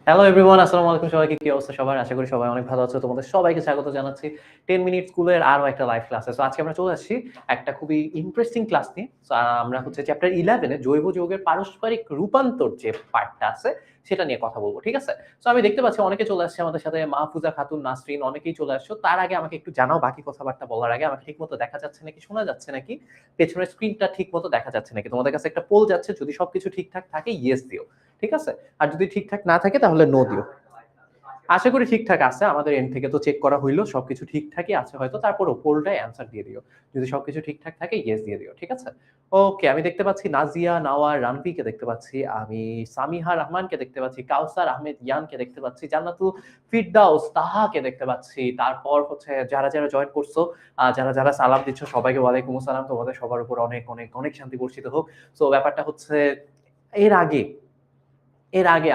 Hello everyone, আসসালামু আলাইকুম। সবাইকে কি অবস্থা সবার? আশা করি সবাই অনেক ভালো আছো। তোমাদের সবাইকে স্বাগত জানাচ্ছি 10 মিনিট স্কুলের আরো একটা লাইভ ক্লাসে। সো আজকে আমরা চলে আসছি একটা খুবই ইন্টারেস্টিং ক্লাস নিয়ে। সো আমরা হচ্ছে চ্যাপ্টার 11 এ জৈব যৌগের পারস্পরিক রূপান্তর যে পার্টটা আছে সেটা নিয়ে কথা বলব। ঠিক আছে? সো আমি দেখতে পাচ্ছি অনেকে চলে আসছে আমাদের সাথে, মাহফুজা খাতুন, নাসরিন অনেকেই চলে আসছো। তার আগে আমাকে একটু জানাও, বাকি কথাবার্তা বলার আগে আমাকে ঠিকমতো দেখা যাচ্ছে নাকি, শোনা যাচ্ছে নাকি? পেছনের স্ক্রিনটা ঠিকমতো দেখা যাচ্ছে নাকি? তোমাদের কাছে একটা পোল যাচ্ছে, যদি সবকিছু ঠিকঠাক থাকে ইয়েস দিও। ঠিক আছে? আর যদি ঠিকঠাক না থাকে তাহলে নো দিও। আশা করি ঠিকঠাক আছে। আমাদের এন্ড থেকে তো চেক করা হইল। সবকিছু ঠিকঠাকই আছে হয়তো। তারপরও পোলটায় অ্যান্সার দিয়ে দিও। যদি সবকিছু ঠিকঠাক থাকে ইয়েস দিয়ে দিও। ঠিক আছে? ওকে, আমি দেখতে পাচ্ছি নাজিয়া, নাওয়ার, রানভিকে দেখতে পাচ্ছি। আমি সামিহা রহমানকে দেখতে পাচ্ছি। কাউসার আহমেদ ইয়ানকে দেখতে পাচ্ছি। জান্নাতুল ফিরদাউস তাহাকে দেখতে পাচ্ছি। তারপর হচ্ছে যারা জয়েন করছো, যারা সালাম দিচ্ছ সবাইকে ওয়ালাইকুম আসসালাম। তোমাদের সবার উপর অনেক, অনেক, অনেক শান্তি বর্ষিত হোক। সো ব্যাপারটা হচ্ছে এর আগে এর আগে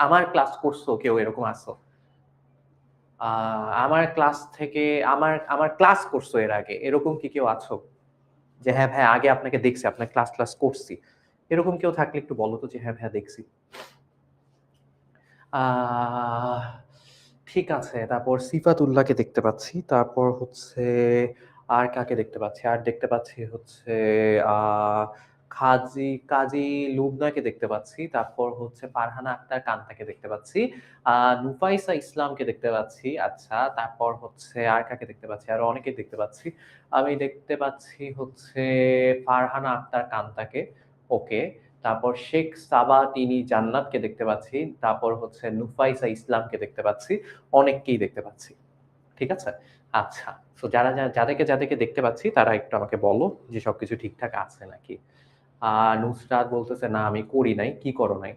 আমার ক্লাস করছো কেউ এরকম আছো? আ আমার ক্লাস থেকে আমার ক্লাস করছো এর আগে। এরকম কি কেউ আছো? যে হ্যাঁ, ভাই আগে আপনাকে দেখছি, আপনার ক্লাস করছি। এরকম কেউ থাকলে একটু বলো তো যে হ্যাঁ, ভাইয়া দেখছি। আহ ঠিক আছে। তারপর সিফাতুল্লাহকে দেখতে পাচ্ছি। তারপর হচ্ছে আর কাকে দেখতে পাচ্ছি? আর দেখতে পাচ্ছি হচ্ছে আ কাজী লুবনাকে দেখতে পাচ্ছি। তারপর হচ্ছে ফারহানা আক্তার কান্তাকে দেখতে পাচ্ছি। আ নুফাইসা ইসলামকে দেখতে পাচ্ছি। আচ্ছা, তারপর হচ্ছে আর কাকে দেখতে পাচ্ছি? আরো অনেকেই দেখতে পাচ্ছি। আমি দেখতে পাচ্ছি হচ্ছে ফারহানা আক্তার কান্তাকে। ওকে। তারপর শেখ সাবা তিনি জান্নাতকে দেখতে পাচ্ছি। তারপর হচ্ছে নুফাইসা ইসলামকে দেখতে পাচ্ছি। অনেককেই দেখতে পাচ্ছি। ঠিক আছে? আচ্ছা। সো যাদেরকে দেখতে পাচ্ছি তারা একটু আমাকে বলো যে সবকিছু ঠিকঠাক আছে নাকি? নুসরাত বলতেছে, "না আমি করি নাই।" কি করো নাই?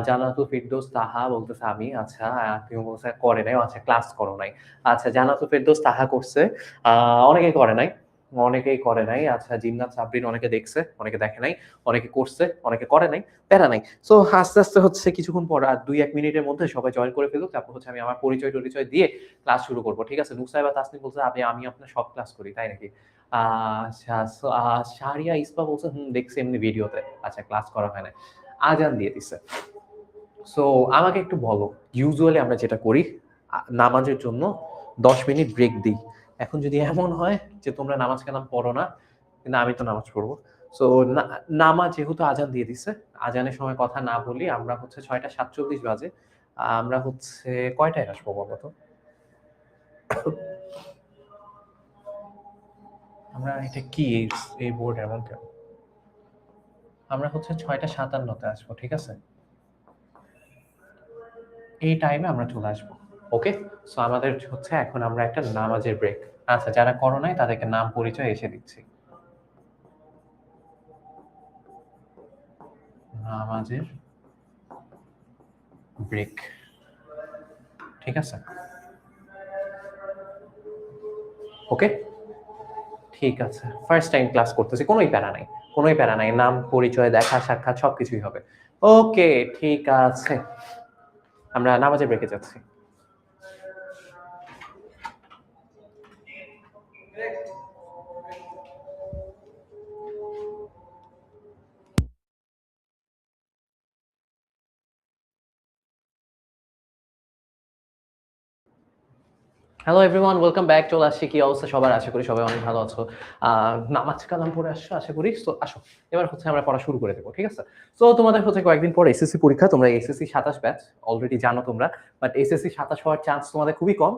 জান্নাতুল ফেরদৌস তাহা বলতেছে, "আমি।" আচ্ছা, কেউ বলছে করে নাই। আচ্ছা, ক্লাস করো নাই। আচ্ছা, জান্নাতুল ফেরদৌস তাহা করছে। আ অনেকেই করে নাই। অনেকেই করে নাই। আচ্ছা, জিন্নাত সাবরিন অনেকে দেখছে, অনেকে দেখে নাই। অনেকে করছে, অনেকে করে নাই। প্যারা নাই। সো আস্তে হচ্ছে কিছুক্ষণ পর আর ২-১ মিনিটের মধ্যে সবাই জয়েন করে ফেলুক। তারপর হচ্ছে আমি আমার পরিচয়-টরিচয় দিয়ে ক্লাস শুরু করব। ঠিক আছে? নুসাইবা তাসনিম বলছে, আমি আপনার সব ক্লাস করি।" তাই নাকি? আ আচ্ছা, সো শাহরিয়া ইসবা বলছে, "হুম, দেখছি এমনি ভিডিওতে।" আচ্ছা, ক্লাস করা হয় নাই। আজান দিয়ে দিছে। সো আমাকে একটু বলো, ইউজুয়ালি আমরা যেটা করি নামাজের জন্য ১০ মিনিট ব্রেক দিই। এখন যদি এমন হয় যে তোমরা নামাজ-কালাম পড়ো না, কিন্তু আমি তো নামাজ পড়বো। সো না নামাজ যেহেতু আজান দিয়ে দিছে, আজানের সময় কথা না বলি, আমরা হচ্ছে ৬টা ৪৭ বাজে। আমরা হচ্ছে কয়টায় আসবো বলো তো? আমরা এটা কি এই বোর্ড এমন কেন? আমরা হচ্ছে ৬টা ৫৭ তে আসবো। ঠিক আছে? এই টাইমে আমরা চলে আসবো। ওকে? সো আমাদের হচ্ছে এখন আমরা একটা নামাজের ব্রেক। আচ্ছা, যারা করো নাই তাদেরকে নাম পরিচয় এসে দিচ্ছি। নামাজের ব্রেক। ঠিক আছে? ওকে? ঠিক আছে। ফার্স্ট টাইম ক্লাস করতেছি। কোনই প্যারা নাই। কোনই প্যারা নাই। নাম, পরিচয়, দেখা সাক্ষাৎ সবকিছুই হবে। ওকে, ঠিক আছে। আমরা নামাজের ব্রেকে যাচ্ছি। Hello everyone, welcome back. চলে আসছি। কি অবস্থা সবার? আশা করি সবাই অনেক ভালো আছো। আ নামাজ কালাম পড়ে আসছো আশা করি। সো আসো। এবার হচ্ছে আমরা পড়া শুরু করে দেব। ঠিক আছে? সো তোমাদের হচ্ছে কয়েকদিন পর এসএসসি পরীক্ষা। তোমরা এসএসসি ২৭ ব্যাচ অলরেডি জানো তোমরা। বাট এসএসসি ২৭ হওয়ার চান্স তোমাদের খুবই কম।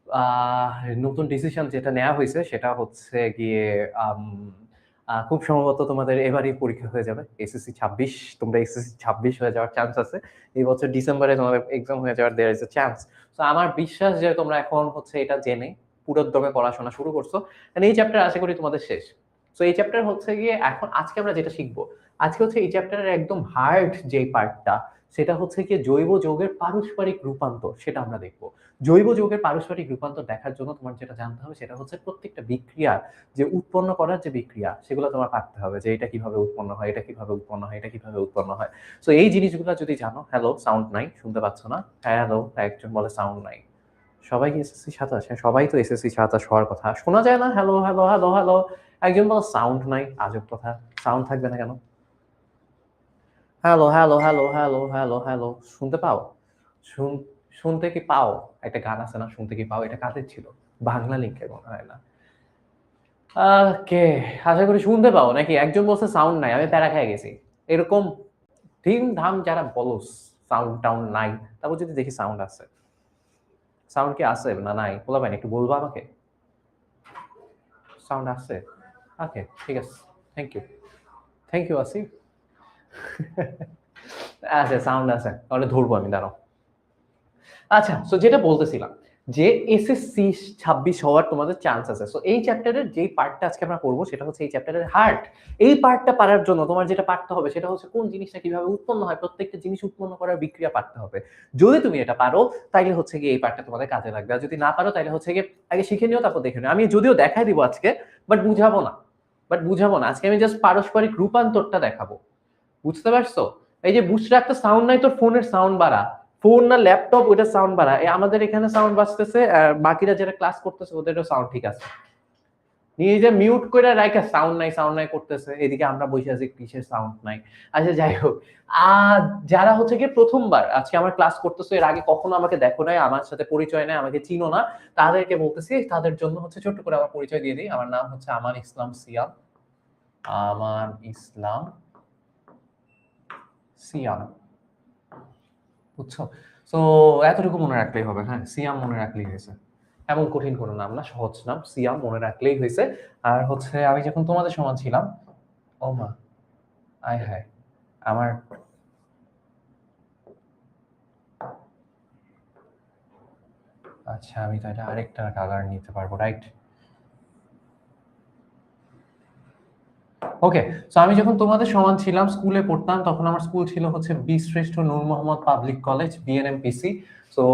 আ নতুন ডিসিশন যেটা নেয়া হইছে সেটা হচ্ছে গিয়ে আম খুব সম্ভবত তোমাদের এবারই পরীক্ষা হয়ে যাবে। এসএসসি ২৬, তোমরা এসএসসি ২৬ হয়ে যাওয়ার চান্স আছে। এই বছর ডিসেম্বরে তোমাদের এক্সাম হয়ে যাওয়ার there is a chance। So আমার বিশ্বাস যে তোমরা এখন হচ্ছে এটা জেনে পুরোদমে পড়াশোনা শুরু করছো। এন্ড এই চ্যাপ্টার আশা করি তোমাদের শেষ। সো এই চ্যাপ্টার হচ্ছে গিয়ে এখন আজকে আমরা যেটা শিখবো, আজকে হচ্ছে এই চ্যাপ্টারের একদম হার্ড যেই পার্টটা সেটা হচ্ছে গিয়ে জৈব যৌগের পারস্পরিক রূপান্তর সেটা আমরা দেখব। জৈব যৌগের পারস্পরিক রূপান্তর দেখার জন্য তোমার যেটা জানতে হবে সেটা হচ্ছে প্রত্যেকটা বিক্রিয়া যে উৎপন্ন করার যে বিক্রিয়া সেগুলো তোমার পারতে হবে যে এটা কিভাবে উৎপন্ন হয়, এটা কিভাবে উৎপন্ন হয়, এটা কিভাবে উৎপন্ন হয়। সো এই জিনিসগুলো যদি জানো, হ্যালো সাউন্ড নাই, শুনতে পাচ্ছ না? হ্যালো, একজন বলে সাউন্ড নাই। সবাই কি এসএসসি ২৭? হ্যাঁ, সবাই তো এসএসসি ২৭ হওয়ার কথা। শোনা যায় না? Hello, hello, hello, hello. একজন বলে সাউন্ড নাই, আজব কথা। সাউন্ড থাকবে না কেন? Hello, hello, hello, hello, hello, hello. শুনতে পাও? শুন শুনতে কি পাও? একটা গান আছে না, শুনতে কি পাও? এটা কাদের ছিল? বাংলা লিঙ্কের মনে হয় না। ওকে, আশা করি শুনতে পাও নাকি? একজন বলছে সাউন্ড নাই। আমি প্যারা খেয়ে গেছি। এরকম ধিম-ধাম যারা বলস, সাউন্ড-টাউন্ড নাই। তারপর যদি দেখি সাউন্ড আছে। সাউন্ড কি আছে না নাই? পোলাপাইন একটু বলবা আমাকে? সাউন্ড আছে? ওকে, ঠিক আছে। Thank you. Thank you Asif. আছে, সাউন্ড আছে। তাহলে ধরবো আমি, দাঁড়াও। আচ্ছা, সো যেটা বলতেছিলাম যে এসএসসি 26 হওয়ার তোমাদের চান্স আছে। সো এই চ্যাপ্টারের যেই পার্টটা আজকে আমরা পড়বো সেটা হচ্ছে এই চ্যাপ্টারের হার্ট। এই পার্টটা পারার জন্য তোমার যেটা পারতে হবে সেটা হচ্ছে কোন জিনিসটা কিভাবে উৎপন্ন হয়, প্রত্যেকটা জিনিস উৎপন্ন করার বিক্রিয়া পারতে হবে। যদি তুমি এটা পারো তাইলে হচ্ছে গিয়ে এই পার্টটা তোমাদের কাজে লাগবে। আর যদি না পারো তাইলে হচ্ছে গিয়ে আগে শিখে নিও তারপর দেখে নিও। আমি যদিও দেখাই দিব আজকে, বুঝাবো না। বুঝাবো না। আজকে আমি জাস্ট পারস্পরিক রূপান্তরটা দেখাবো। বুঝতে পারছো? এই যে বুসরা একটা সাউন্ড নাই, তোর ফোনের সাউন্ড বাড়া। ফোন না ল্যাপটপ, ওইটা সাউন্ড বাড়া। আমাদের এখানে সাউন্ড বাজতেছে, বাকিরা যারা ক্লাস করতেছে ওদেরও সাউন্ড ঠিক আছে। নিয়ে যে মিউট করে রাইখা সাউন্ড নাই করতেছে, এদিকে আমরা বসে আছি কিসের সাউন্ড নাই। আচ্ছা যাই হোক, যারা হচ্ছে গিয়ে প্রথমবার আজকে আমার ক্লাস করতেছো, এর আগে কখনো আমাকে দেখো নাই, আমার সাথে পরিচয় নাই, আমাকে চিনো না, তাদেরকে বলতেছি, তাদের জন্য হচ্ছে ছোট্ট করে আমার পরিচয় দিয়ে দিই। আমার নাম হচ্ছে আমান ইসলাম সিয়াম। আমান ইসলাম সিয়াম। বুঝছো? সো এতটুকু মনে রাখলেই হবে। হ্যাঁ, সিয়াম মনে রাখলেই হয়েছে। এমন কঠিন কোনো নাম না, সহজ নাম। সিয়াম মনে রাখলেই হয়েছে। আর হচ্ছে আমি যখন তোমাদের সমান ছিলাম, ও মা! আয় হায়! আমার আচ্ছা, আমি তো এটা আরেকটা কালার নিতে পারবো, রাইট? ওকে, সো আমি যখন তোমাদের সমান ছিলাম, স্কুলে পড়তাম, তখন আমার স্কুল ছিল হচ্ছে বীরশ্রেষ্ঠ নূর মোহাম্মদ পাবলিক কলেজ, বিএনএমপিসি। সো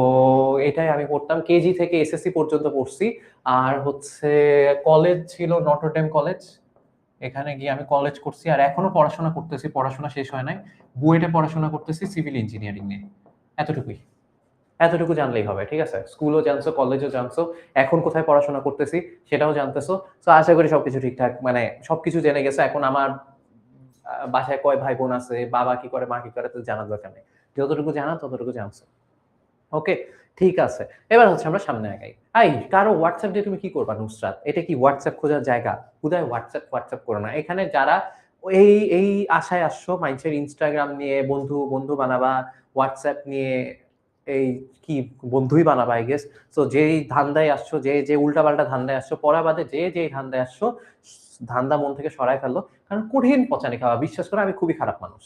এটাই আমি পড়তাম, কেজি থেকে এসএসসি পর্যন্ত পড়ছি। আর হচ্ছে কলেজ ছিল নটরডেম কলেজ। এখানে গিয়ে আমি কলেজ করছি, আর এখনো পড়াশোনা করতেছি, পড়াশোনা শেষ হয় নাই। বুয়েটে পড়াশোনা করতেছি সিভিল ইঞ্জিনিয়ারিং নিয়ে। এতটুকুই। এতটুকু জানলেই হবে, ঠিক আছে? স্কুলও জানছো, কলেজও জানছো, এখন কোথায় পড়াশোনা করতেছি সেটাও জানতেছো। তো আশা করি সবকিছু ঠিকঠাক, সবকিছু জেনে গেছো। এখন আমার বাসায় কয় ভাই বোন আছে, বাবা কি করে, মা কি করে, তো জানার দরকার নেই। যতটুকু জানা ততটুকু জানছো। ওকে, ঠিক আছে। এবার হচ্ছে আমরা সামনে আগাই। কারো হোয়াটসঅ্যাপ দিয়ে তুমি কি করবা নুসরাত? এটা কি হোয়াটসঅ্যাপ খোঁজার জায়গা? হুদায় হোয়াটসঅ্যাপ করো না। এখানে যারা এই এই আশায় আসছো মানুষের ইনস্টাগ্রাম নিয়ে বন্ধু বানাবা, হোয়াটসঅ্যাপ নিয়ে এই কি বন্ধুই বানাবা আই গেস। সো যেই ধান্দায় আসছো, যে উল্টাপাল্টা ধান্দায় আসছো, পড়া বাদে যেই ধান্দায় আসছো, ধান্দা মন থেকে সরায় ফেললো। কারণ কঠিন পচানি খাওয়া। বিশ্বাস করো, আমি খুবই খারাপ মানুষ।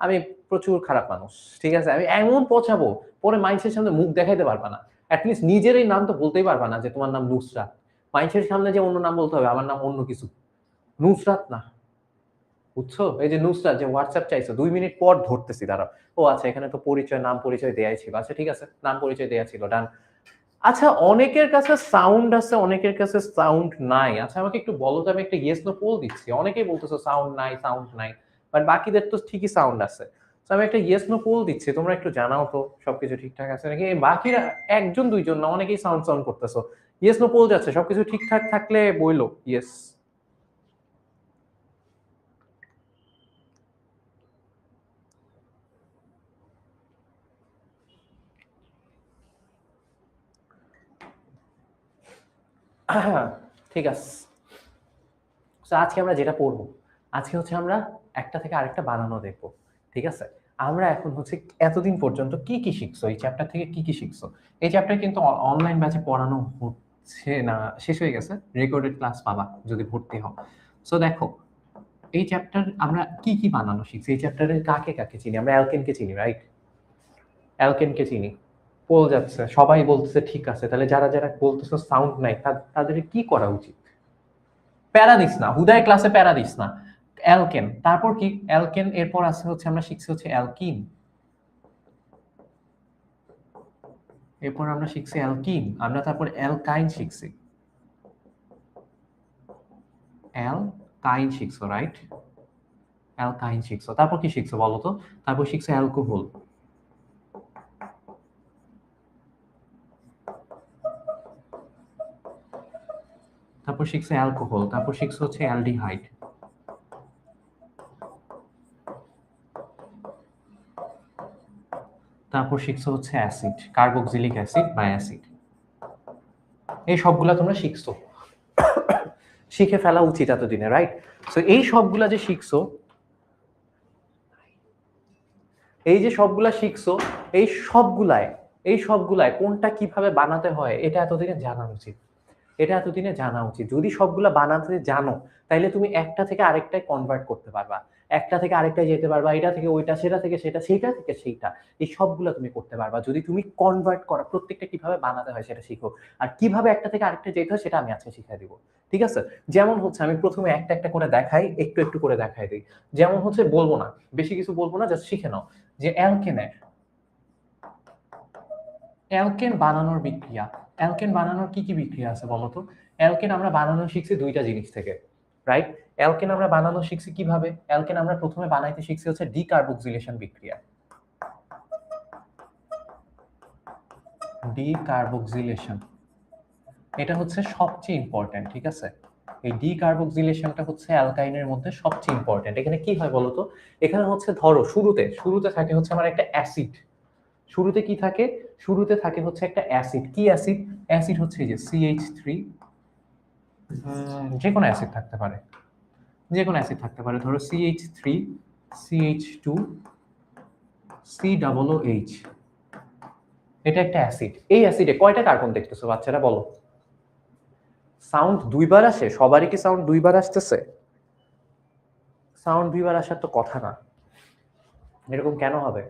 আমি প্রচুর খারাপ মানুষ। ঠিক আছে? আমি এমন পচাবো, পরে মাইন্ডসের সামনে মুখ দেখাইতে পারবা না। এটলিস্ট নিজের এই নাম তো বলতেই পারবা না যে তোমার নাম নুসরাত। মাইন্ডসের সামনে যে অন্য নাম বলতে হবে, আমার নাম অন্য কিছু। নুসরাত না। বুঝছো? এই যে নুসরাত, যে হোয়াটসঅ্যাপ চাইছো, ২ মিনিট পর ধরতেছি, দাঁড়াও। ও আচ্ছা, এখানে তো পরিচয়, নাম পরিচয় দেয়াই ছিল। আচ্ছা ঠিক আছে, নাম পরিচয় দেয়া ছিল, ডান। আচ্ছা, অনেকের কাছে সাউন্ড আছে, অনেকের কাছে সাউন্ড নাই। আচ্ছা আমাকে একটু বলো তো, আমি একটা ইয়েস নো পোল দিচ্ছি। অনেকেই বলতেছো সাউন্ড নাই। বাট বাকিদের তো ঠিকই সাউন্ড আছে। তো আমি একটা ইয়েস নো পোল দিচ্ছি। তোমরা একটু জানাও তো সবকিছু ঠিকঠাক আছে নাকি? এই বাকিরা ১ জন ২ জন না, অনেকেই সাউন্ড করতেছো। ইয়েস নো পোল যাচ্ছে। সবকিছু ঠিকঠাক থাকলে বইলো ইয়েস। ঠিক আছে। সো আজকে আমরা যেটা পড়বো, আজকে হচ্ছে আমরা একটা থেকে আরেকটা বানানো দেখবো। ঠিক আছে? আমরা এখন হচ্ছে এতদিন পর্যন্ত কি শিখছো? এই চ্যাপ্টার থেকে কি শিখছো? এই চ্যাপ্টার কিন্তু অনলাইন ব্যাচে পড়ানো হচ্ছে না, শেষ হয়ে গেছে। রেকর্ডেড ক্লাস পাবা যদি ভর্তি হও। সো দেখো, এই চ্যাপ্টার আমরা কি বানানো শিখছি? এই চ্যাপ্টারে কাকে চিনি? আমরা অ্যালকেনকে চিনি, রাইট? অ্যালকেনকে চিনি। পোল যাচ্ছে। সবাই বলতেছে ঠিক আছে। তাহলে যারা বলতেছে সাউন্ড নাই, তাদের কি করা উচিত? প্যারা দিস না, হুদায় ক্লাসে প্যারা দিস না। অ্যালকেন, তারপর কি? অ্যালকেন, এরপর আছে হচ্ছে আমরা শিখছি হচ্ছে অ্যালকিন। এরপর আমরা শিখছি অ্যালকিন, আমরা তারপর অ্যালকাইন শিখছি। অ্যালকাইন শিখছো, রাইট? অ্যালকাইন শিখছো, তারপর কি শিখছো বলো তো? তারপর শিখছো অ্যালকোহল। তারপর শিখছো অ্যালকোহল, তারপর শিখছো হচ্ছে অ্যালডিহাইড। তারপর শিখছো হচ্ছে অ্যাসিড, কার্বক্সিলিক অ্যাসিড বা অ্যাসিড। এই সবগুলা তোমরা শিখছো, শিখে ফেলা উচিত এতদিনে, রাইট? সো এই সবগুলা যে শিখছো, এই যে সবগুলা শিখছো, এই সবগুলায় কোনটা কিভাবে বানাতে হয় এটা এতদিনে জানা উচিত। এটা এতদিনে জানা উচিত। যদি সবগুলা বানাতে জানো, তাইলে তুমি একটা থেকে আরেকটায় কনভার্ট করতে পারবা। একটা থেকে আরেকটায় যেতে পারবা, এটা থেকে ওইটা, সেটা থেকে সেটা, সেইটা থেকে সেইটা। এই সবগুলা তুমি করতে পারবা যদি তুমি কনভার্ট করা, প্রত্যেকটা কিভাবে বানাতে হয় সেটা শিখো। আর কিভাবে একটা থেকে আরেকটায় যেতে হয় সেটা আমি আজকে শিখাই দিব। ঠিক আছে? যেমন হচ্ছে আমি প্রথমে একটা একটা করে দেখাই, একটু একটু করে দেখাই দিই। যেমন হচ্ছে বলবো না, বেশি কিছু বলবো না, জাস্ট শিখে নাও যে অ্যালকেনে, অ্যালকেন বানানোর বিক্রিয়া। অ্যালকেন বানানোর কি কি বিক্রিয়া আছে বলো তো? অ্যালকেন আমরা বানানো শিখছি দুইটা জিনিস থেকে, রাইট? অ্যালকেন আমরা বানানো শিখছি কিভাবে? অ্যালকেন আমরা প্রথমে বানাইতে শিখছি হচ্ছে ডিকার্বক্সিলেশন বিক্রিয়া। ডিকার্বক্সিলেশন, এটা হচ্ছে সবচেয়ে ইম্পর্টেন্ট, ঠিক আছে? এই ডিকার্বক্সিলেশনটা হচ্ছে অ্যালকাইনের মধ্যে সবচেয়ে ইম্পর্টেন্ট। এখানে কি হয় বলো তো? এখানে হচ্ছে ধরো শুরুতে থাকে হচ্ছে আমার একটা অ্যাসিড। শুরুতে কি থাকে? শুরুতে থাকে হচ্ছে একটা অ্যাসিড। কি অ্যাসিড? অ্যাসিড হচ্ছে এই যে CH3, যে কোনো অ্যাসিড থাকতে পারে, যে কোনো অ্যাসিড থাকতে পারে, ধরো CH3, CH2, COOH। এটা একটা অ্যাসিড। এই অ্যাসিডে কয়টা কার্বন দেখতেছো বাচ্চারা বলো? সাউন্ড দুইবার আসে? সবারই কি সাউন্ড দুইবার আসতেছে? সাউন্ড দুইবার আসার তো কথা না, এরকম কেন হবে?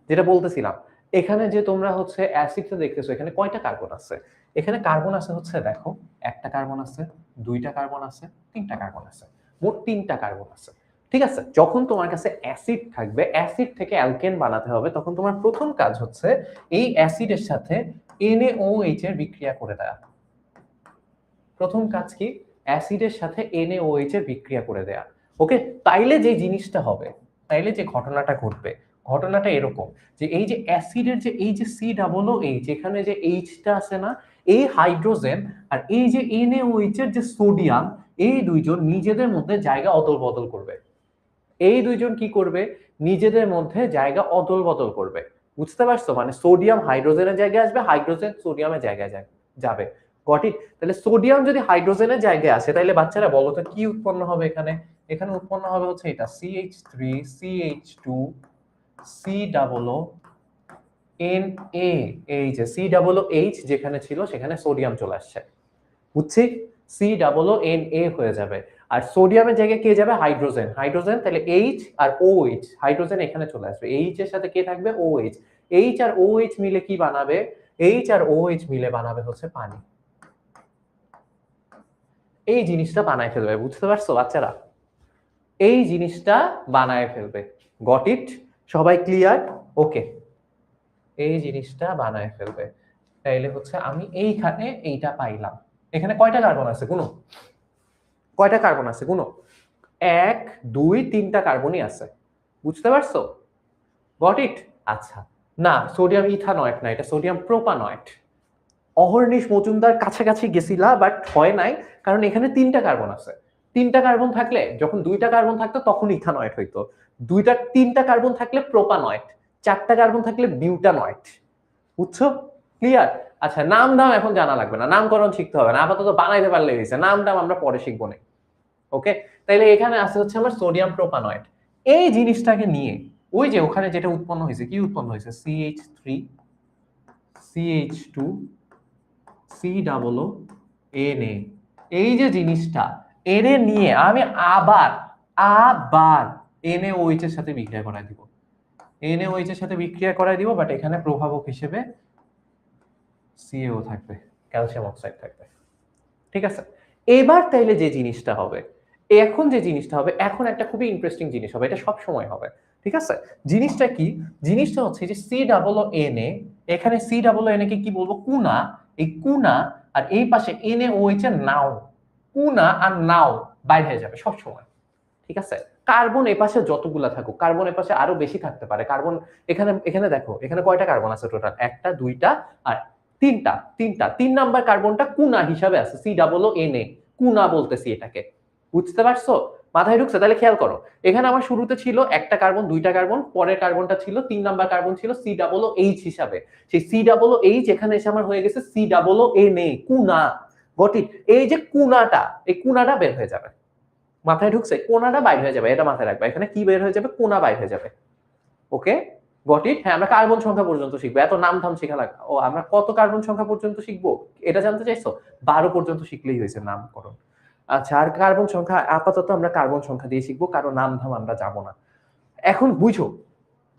যেটা বলতেছিলাম, এখানে যে তোমরা হচ্ছে অ্যাসিডটা দেখতেছো, এখানে কয়টা কার্বন আছে? এখানে কার্বন আছে হচ্ছে, দেখো, একটা কার্বন আছে, দুইটা কার্বন আছে, তিনটা কার্বন আছে, মোট তিনটা কার্বন আছে। ঠিক আছে? যখন তোমার কাছে অ্যাসিড থাকবে, অ্যাসিড থেকে অ্যালকেন বানাতে হবে, তখন তোমার প্রথম কাজ হচ্ছে এই অ্যাসিডের সাথে NaOH এর বিক্রিয়া করে দেয়া। প্রথম কাজ কি? অ্যাসিডের সাথে NaOH এর বিক্রিয়া করে দেয়া। ওকে? তাইলে যে জিনিসটা হবে, তাইলে যে ঘটনাটা ঘটবে, ঘটনাটা এরকম যে এই যে অ্যাসিডের যে এই যে COOH, এখানে যে এইচটা আছে না, এই হাইড্রোজেন আর এই যে NaOH এর যে সোডিয়াম, এই দুইজন নিজেদের মধ্যে জায়গা অদল বদল করবে। এই দুইজন কি করবে? নিজেদের মধ্যে জায়গা অদল বদল করবে। বুঝতে পারছো? মানে সোডিয়াম হাইড্রোজেনের জায়গায় আসবে, হাইড্রোজেন সোডিয়ামের জায়গায় যাবে। Got it? তাহলে সোডিয়াম যদি হাইড্রোজেনের জায়গায় আসে, তাহলে বাচ্চারা বলো তো কি উৎপন্ন হবে এখানে? এখানে উৎপন্ন হবে হচ্ছে এটা CH3, CH2, COONA। এই যে COOH যেখানে ছিল সেখানে সোডিয়াম চলে আসছে। বুঝছি? COONA হয়ে যাবে। আর সোডিয়ামের জায়গায় কে যাবে? হাইড্রোজেন। হাইড্রোজেন, তাহলে H আর OH, হাইড্রোজেন এখানে চলে আসবে। H এর সাথে কে থাকবে? OH। H আর OH মিলে কি বানাবে? H আর OH মিলে বানাবে হচ্ছে পানি। এই জিনিসটা বানায় ফেলবে। বুঝতে পারছো বাচ্চারা? এই জিনিসটা বানায় ফেলবে। Got it? সবাই ক্লিয়ার? ওকে। এই জিনিসটা বানায় ফেলবে। তাইলে হচ্ছে আমি এইখানে এইটা পাইলাম। এখানে কয়টা কার্বন আছে গুনো? কয়টা কার্বন আছে গুনো? 1, 2, 3টা কার্বনই আছে। বুঝতে পারছো? Got it? আচ্ছা। না, সোডিয়াম ইথানয়েট না, এটা সোডিয়াম প্রোপানয়েট। অহর্নিশ মজুমদার কাছাকাছি গেছিলা, বাট হয় নাই, কারণ এখানে 3টা কার্বন আছে। 3টা কার্বন থাকলে, যখন 2টা কার্বন থাকতো তখন ইথানয়েট হইতো। 3টা কার্বন থাকলে প্রোপানয়েট, 4টা কার্বন থাকলে বিউটানয়েট। বুঝছো? ক্লিয়ার? আচ্ছা, নাম দাম এখন জানা লাগবে না, নামকরণ শিখতে হবে না, আপাতত বানাইতে পারলে হয়েছে, নাম দাম আমরা পরে শিখবো না। ওকে? তাইলে এখানে আছে হচ্ছে আমার সোডিয়াম প্রোপানয়েট। এই জিনিসটাকে নিয়ে ওই যে ওখানে যেটা উৎপন্ন হয়েছে, কি উৎপন্ন হয়েছে? CH3, CH2, COONA। এই যে জিনিসটা, এর নিয়ে আমি আবার আবার NaOH এর সাথে বিক্রিয়া করায় দিব। NaOH এর সাথে বিক্রিয়া করায় দিব, বাট এখানে প্রভাবক হিসেবে CaO থাকবে, ক্যালসিয়াম অক্সাইড থাকবে। ঠিক আছে? এবার তাইলে যে জিনিসটা হবে, এখন যে জিনিসটা হবে, এখন একটা খুবই ইন্টারেস্টিং জিনিস হবে, এটা সব সময় হবে। ঠিক আছে? জিনিসটা কি? জিনিসটা হচ্ছে যে COONA, এখানে COONA কে কি বলবো? কুনা। এই কুনা আর এই পাশে NaOH এর নাও, কুনা আর নাও বাইরে হয়ে যাবে সব সময়। ঠিক আছে? কার্বন এপাশে যতগুলা থাকুক, কার্বন এপাশে আরো বেশি থাকতে পারে। কার্বন এখানে, এখানে দেখো এখানে কয়টা কার্বন আছে টোটাল? একটা, দুইটা আর তিনটা। 3 নাম্বার কার্বনটা কুনা হিসাবে আছে, COONA, কুনা বলতেছি এটাকে। বুঝতে পারছো? মাথায় ঢুকছে? তাহলে খেয়াল করো। এখানে আমার শুরুতে ছিল একটা কার্বন, দুইটা কার্বন, পরের কার্বনটা ছিল ৩ নাম্বার কার্বন ছিল COOH হিসাবে। সেই COOH এখানে এসে আমার হয়ে গেছে COONA, কুনা। Got it? এই যে কুনাটা, এই কুনাটা বের হয়ে যাবে। মাথায় ঢুকছে? কোনাটা বাইর হয়ে যাবে। এটা মাথায় রাখবা। এখানে কি বের হয়ে যাবে? কোনা বাইর হয়ে যাবে। ওকে? Got it? হ্যাঁ, আমরা কার্বন সংখ্যা পর্যন্ত শিখবো। এত নাম-ধাম শিখা লাগবে। ও আমরা কত কার্বন সংখ্যা পর্যন্ত শিখবো? এটা জানতে চাইছো? ১২ পর্যন্ত শিখলেই হইছে নামকরণ। আচ্ছা, আর কার্বন সংখ্যা আপাতত আমরা কার্বন সংখ্যা দিয়ে শিখবো। কারণ নাম-ধাম আমরা যাবো না। এখন বুঝো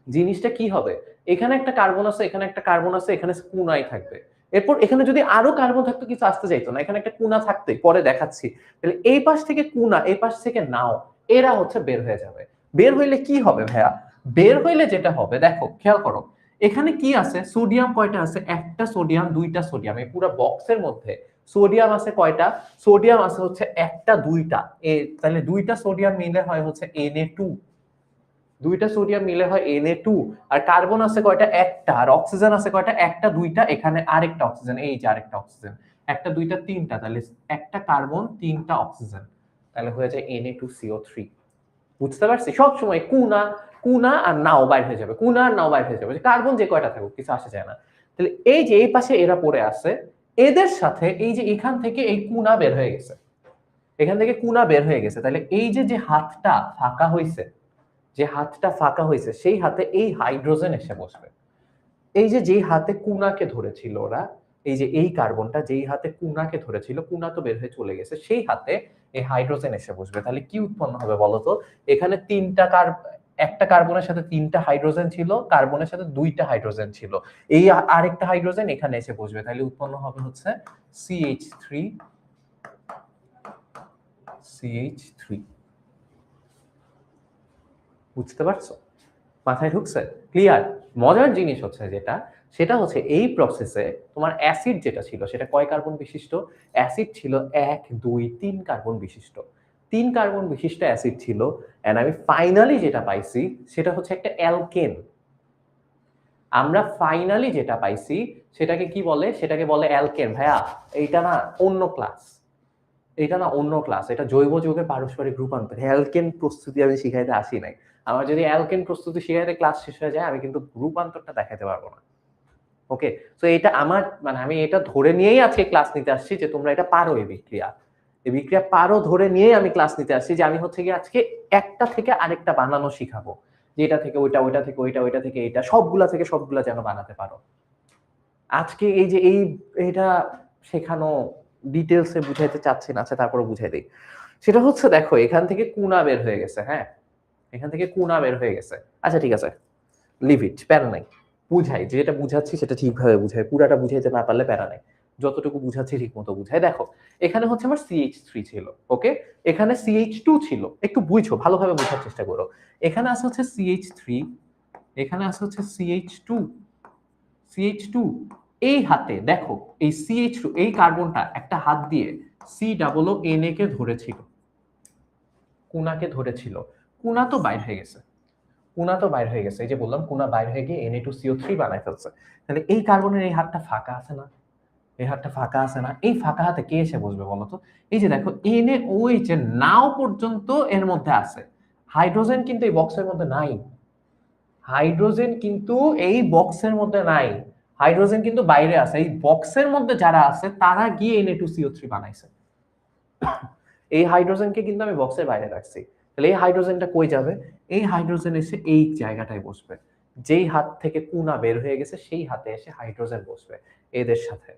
জিনিসটা কি হবে? এখানে একটা কার্বন আছে, এখানে একটা কার্বন আছে, এখানে কুনাই থাকবে। এরপর এখানে যদি আরো কার্বন থাকতো কিছু আসতে চাইতো না। এখানে একটা কুনা থাকতোই। পরে দেখাচ্ছি। তাহলে এই পাশ থেকে কুনা, এই পাশ থেকে নাও। এরা হচ্ছে বের হয়ে যাবে। বের হইলে কি হবে ভাইয়া? বের হইলে যেটা হবে দেখো, খেয়াল করো। এখানে কি আছে? সোডিয়াম কয়টা আছে? একটা সোডিয়াম, দুইটা সোডিয়াম। এই পুরো বক্সের মধ্যে সোডিয়াম আছে কয়টা? সোডিয়াম আছে হচ্ছে একটা, দুইটা। তাহলে দুইটা সোডিয়াম মিলে হয় হচ্ছে Na2। দুইটা সোডিয়াম মিলে হয় Na2। আর কার্বন আছে কয়টা? একটা। আর অক্সিজেন আছে কয়টা? একটা, দুইটা। এখানে আরেকটা অক্সিজেন, এই যে আরেকটা অক্সিজেন। একটা, দুইটা, তিনটা। তাহলে একটা কার্বন, তিনটা অক্সিজেন। তাহলে হয়ে যায় Na2CO3। বুঝতে পারছি? সবসময় কুনা, কুনা আর নাও বাইর হয়ে যাবে। কুনা আর নাও বাইর হয়ে যাবে। কার্বন যে কয়টা থাকুক কিছু আসে যায় না। তাহলে এই যে এই পাশে এরা পড়ে আছে, এদের সাথে এই যে এখান থেকে এই কুনা বের হয়ে গেছে। এখান থেকে কুনা বের হয়ে গেছে। তাহলে এই যে যে হাতটা ফাঁকা হইছে, যে হাতটা ফাঁকা হয়েছে সেই হাতে এই হাইড্রোজেন এসে বসবে। এই যে যেই হাতে কুনাকে ধরেছিল ওরা, এই যে এই কার্বনটা যেই হাতে কুনাকে ধরেছিল, কুনা তো বের হয়ে চলে গেছে, সেই হাতে এই হাইড্রোজেন এসে বসবে। তাহলে কি উৎপন্ন হবে বলতো? এখানে একটা কার্বনের সাথে তিনটা হাইড্রোজেন ছিল, কার্বনের সাথে দুইটা হাইড্রোজেন ছিল। এই আরেকটা হাইড্রোজেন এখানে এসে বসবে। তাহলে উৎপন্ন হবে হচ্ছে CH3 CH3। বুঝতে পারছো? মাথায় ঢুকছে? ক্লিয়ার? মজার জিনিস হচ্ছে যেটা, সেটা হচ্ছে এই প্রসেসে তোমার অ্যাসিড যেটা ছিল সেটা কয় কার্বন বিশিষ্ট? অ্যাসিড ছিল ১, ২, ৩ কার্বন বিশিষ্ট। ৩ কার্বন বিশিষ্ট অ্যাসিড ছিল। এন্ড আমি ফাইনালি যেটা পাইছি সেটা হচ্ছে একটা অ্যালকেন। আমরা ফাইনালি যেটা পাইছি সেটাকে কি বলে? সেটাকে বলে অ্যালকেন। ভাইয়া এইটা না অন্য ক্লাস। এটা না অন্য ক্লাস। এটা জৈব যৌগের পারস্পরিক রূপান্তর। অ্যালকেন প্রস্তুতি আমি শিখাইতে আসি নাই। আমার যদি অ্যালকেন প্রস্তুতি শিখাইতে ক্লাস শেষ হয়ে যায় আমি কিন্তু রূপান্তরটা দেখাতে পারবো না। ওকে? সো এটা আমার মানে আমি এটা ধরে নিয়েই আজকে ক্লাস নিতে আসছি যে তোমরা এটা পারো এই বিক্রিয়া। এই বিক্রিয়া পারো ধরে নিয়েই আমি ক্লাস নিতে আসছি যে আমি হচ্ছে গিয়ে আজকে একটা থেকে আরেকটা বানানো শিখাবো। যে এটা থেকে ওইটা, ওইটা থেকে ওইটা, ওইটা থেকে এইটা, সবগুলা থেকে সবগুলা যেন বানাতে পারো। আজকে এই যে এটা শেখানো ডিটেইলস এ বুঝাইতে চাচ্ছি না, আচ্ছা তারপরে বুঝাই দেই। সেটা হচ্ছে দেখো এখান থেকে কুনা বের হয়ে গেছে, হ্যাঁ? এখান থেকে কুনা বের হয়ে গেছে। আচ্ছা ঠিক আছে। লিভ ইট, প্যারা নাই। বুঝাই, যেটা বুঝাচ্ছি সেটা ঠিকভাবে বুঝাই। পুরাটা বুঝাইতে না পারলে প্যারা নাই। যতটুকু বুঝাচ্ছি ঠিকমতো বুঝাই। দেখো, এখানে হচ্ছে আমার CH3 ছিল। ওকে? এখানে CH2 ছিল। একটু বুঝো, ভালোভাবে বোঝার চেষ্টা করো। এখানে আছে হচ্ছে CH3, এখানে আছে হচ্ছে CH2। CH2 এই হাতে দেখো, এই CH2 এই কার্বনটা একটা হাত দিয়ে COONA কে ধরেছিল। কুনাকে ধরেছিল। কুনা তো বাইর হয়ে গেছে। কুনা তো বাইর হয়ে গেছে। এই যে বললাম কুনা বাইর হয়ে গিয়ে Na2CO3 বানায় ফেলছে। তাহলে এই কার্বনের এই হাতটা ফাঁকা আছে না? এই হাতটা ফাঁকা আছে না? এই ফাঁকা হাতে কে এসে বসবে বলতো? এই যে দেখো NaOH এর নাও পর্যন্ত এর মধ্যে আছে। হাইড্রোজেন কিন্তু এই বক্সের মধ্যে নাই। হাইড্রোজেন কিন্তু এই বক্সের মধ্যে নাই। হাইড্রোজেন কিন্তু বাইরে আছে। এই বক্সের মধ্যে যারা আছে তারা গিয়ে Na2CO3 বানাইছে। এই হাইড্রোজেনকে কিন্তু আমি বক্সের বাইরে রাখছি। তাহলে এই হাইড্রোজেনটা কই যাবে? এই হাইড্রোজেন এসে এই জায়গাটায় বসবে। যেই হাত থেকে কুনা বের হয়ে গেছে সেই হাতে এসে হাইড্রোজেন বসবে এদের সাথে।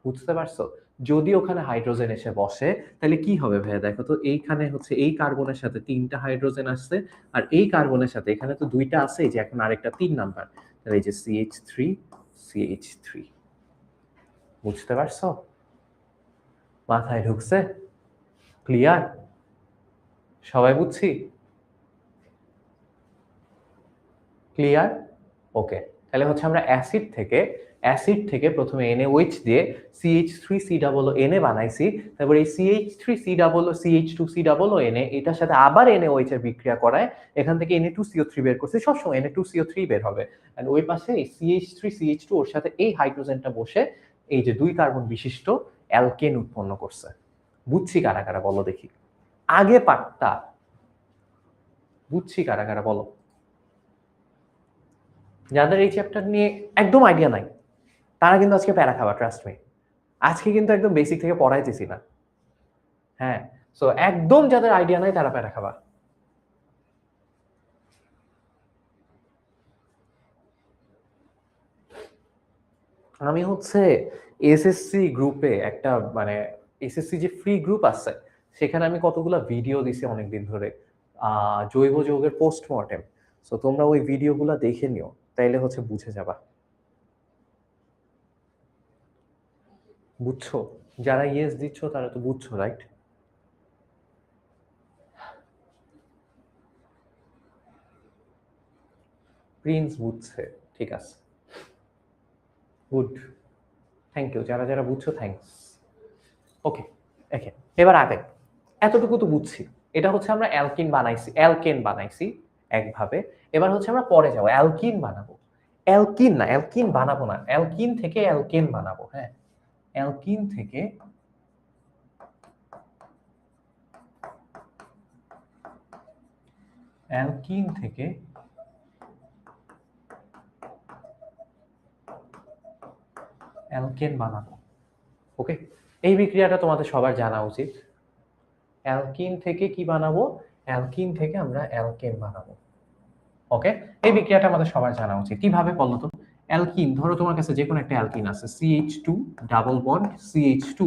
বুঝতে পারছো? যদি ওখানে হাইড্রোজেন এসে বসে তাহলে কি হবে ভাইয়া? দেখো তো এইখানে হচ্ছে এই কার্বনের সাথে ৩টা হাইড্রোজেন আসছে আর এই কার্বনের সাথে এখানে তো ২টা আছেই, যে এখন আরেকটা ৩ নাম্বার। তাহলে এই যে CH3 CH3। বুঝতে পারছো? মাথায় ঢুকছে? ক্লিয়ার? সবাই বুঝছি? ক্লিয়ার? ওকে। তাহলে হচ্ছে আমরা অ্যাসিড থেকে প্রথমে NaOH দিয়ে CH3COONA বানাইছি। তারপর এই CH2COONA এটার সাথে আবার NaOH এর বিক্রিয়া করায় এখান থেকে Na2CO3 বের করছি। সবসময় Na2CO3 বের হবে। এন্ড ওই পাশে এই CH3CH2 ওর সাথে এই হাইড্রোজেনটা বসে এই যে 2 কার্বন বিশিষ্ট অ্যালকেন উৎপন্ন করছে। বুঝছি কারা কারা বলো দেখি। আগে পার্টটা বুঝছি কারা কারা বলো? যাদের এই চ্যাপ্টার নিয়ে একদম আইডিয়া নাই তারা কিন্তু আজকে প্যারা খাবা, ট্রাস্ট মি। আজকে কিন্তু একদম বেসিক থেকে পড়াইতেছি না। হ্যাঁ, সো একদম যাদের আইডিয়া নাই তারা প্যারা খাবা। আমি হচ্ছে এসএসসি গ্রুপে একটা মানে এসএসসি যে ফ্রি গ্রুপ আছে সেখানে আমি কতগুলো ভিডিও দিছি অনেকদিন ধরে, জৈব যৌগের পোস্টমর্টেম। সো তোমরা ওই ভিডিওগুলো দেখে নিও, তাইলে হচ্ছে বুঝে যাবা। বুঝছো? যারা ইয়েস দিচ্ছ তারা তো বুঝছো, রাইট? প্রিন্স বুঝছে, ঠিক আছে, গুড, থ্যাংক ইউ। যারা যারা বুঝছো থ্যাংকস। ওকে, ওকে, এবার আগে এতটুকু তো বুঝছি। এটা হচ্ছে আমরা অ্যালকিন বানাইছি, অ্যালকেন বানাইছি একভাবে। এবার হচ্ছে আমরা পরে যাবো অ্যালকিন বানাবো। অ্যালকিন না, অ্যালকিন বানাবো না, অ্যালকিন থেকে অ্যালকেন বানাবো। হ্যাঁ, অ্যালকিন থেকে অ্যালকিন থেকে অ্যালকেন বানাবো। ওকে, এই বিক্রিয়াটা তোমাদের সবার জানা উচিত। অ্যালকিন থেকে কি বানাবো? অ্যালকিন থেকে আমরা অ্যালকেন বানাবো। ওকে, এই বিক্রিয়াটা আমাদের সবার জানা উচিত। কিভাবে বলো তো? অ্যালকিন, ধরো তোমার কাছে যে কোনো একটা অ্যালকিন আছে, CH2 ডাবল বন্ড CH2।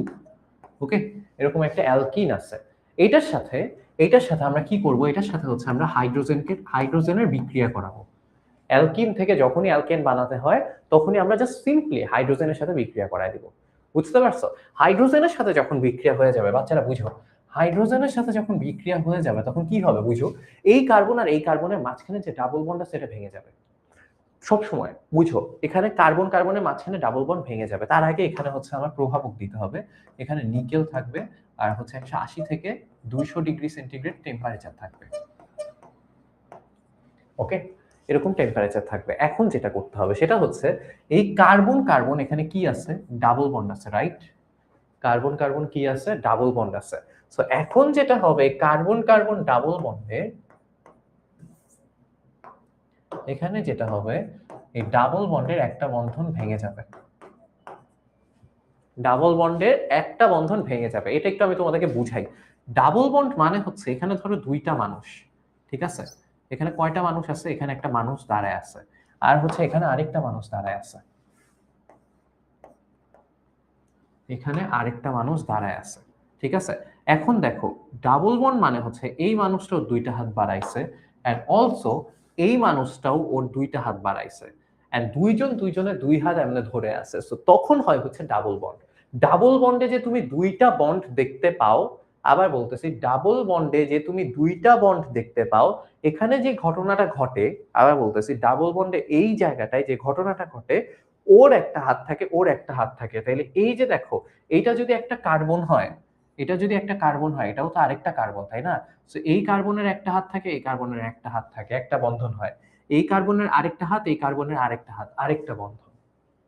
ওকে, এরকম একটা অ্যালকিন আছে। এইটার সাথে আমরা কি করব? এটার সাথে হচ্ছে আমরা হাইড্রোজেনের বিক্রিয়া করাবো। অ্যালকিন থেকে যখনই অ্যালকেন বানাতে হয় তখনই আমরা জাস্ট সিম্পলি হাইড্রোজেনের সাথে বিক্রিয়া করায় দিব। বুঝতে পারছো? হাইড্রোজেনের সাথে যখন বিক্রিয়া হয়ে যাবে, বাচ্চারা বুঝো, হাইড্রোজেনের সাথে যখন বিক্রিয়া হয়ে যাবে তখন কি হবে বুঝো? এই কার্বন আর এই কার্বনের মাঝখানে যে ডাবল বন্ড আছে সেটা ভেঙে যাবে। সব সময় বুঝো, এখানে কার্বন কার্বনের মাঝখানে ডাবল বন্ড ভেঙে যাবে। তার আগে এখানে হচ্ছে আমার প্রভাবক দিতে হবে। এখানে নিকেল থাকবে আর হচ্ছে 180 থেকে 200 ডিগ্রি সেন্টিগ্রেড টেম্পারেচার থাকবে। ওকে, এরকম টেম্পারেচার থাকবে। এখন যেটা করতে হবে সেটা হচ্ছে এই কার্বন কার্বন এখানে কি আছে? ডাবল বন্ড আছে, রাইট? কার্বন কার্বন কি আছে? ডাবল বন্ড আছে। সো এখন যেটা হবে, কার্বন কার্বন ডাবল বন্ডে এখানে যেটা হবে, এই ডাবল বন্ডের একটা বন্ধন ভেঙে যাবে। ডাবল বন্ডের একটা বন্ধন ভেঙে যাবে। এটা একটু আমি তোমাদেরকে বুঝাই। ডাবল বন্ড মানে হচ্ছে এখানে ধরো দুইটা মানুষ, ঠিক আছে? এখানে কয়টা মানুষ আছে? এখানে একটা মানুষ দাঁড়ায় আছে, আর হচ্ছে এখানে আরেকটা মানুষ দাঁড়ায় আছে। এখানে আরেকটা মানুষ দাঁড়ায় আছে, ঠিক আছে? এখন দেখো, ডাবল বন্ড মানে হচ্ছে এই মানুষটাও দুইটা হাত বাড়াইছে, এন্ড অলসো এই মানুষটাও ওর দুইটা হাত বাড়াইছে, এন্ড দুইজন দুইজনের দুই হাত এমনি ধরে আছে। সো তখন হয় হচ্ছে ডাবল বন্ড। ডাবল বন্ডে যে তুমি দুইটা বন্ড দেখতে পাও, আবার বলতেছি, ডাবল বন্ডে যে তুমি দুইটা বন্ড দেখতে পাও, এখানে যে ঘটনাটা ঘটে, আবার বলতেছি, ডাবল বন্ডে এই জায়গাটায় যে ঘটনাটা ঘটে, ওর একটা হাত থাকে, ওর একটা হাত থাকে। তাইলে এই যে দেখো, এইটা যদি একটা কার্বন হয়, এটা যদি একটা কার্বন হয়, এটাও তো আরেকটা কার্বন, তাই না? সো এই কার্বনের একটা হাত থাকে, এই কার্বনের একটা হাত থাকে, একটা বন্ধন হয়। এই কার্বনের আরেকটা হাত, এই কার্বনের আরেকটা হাত, আরেকটা বন্ধন।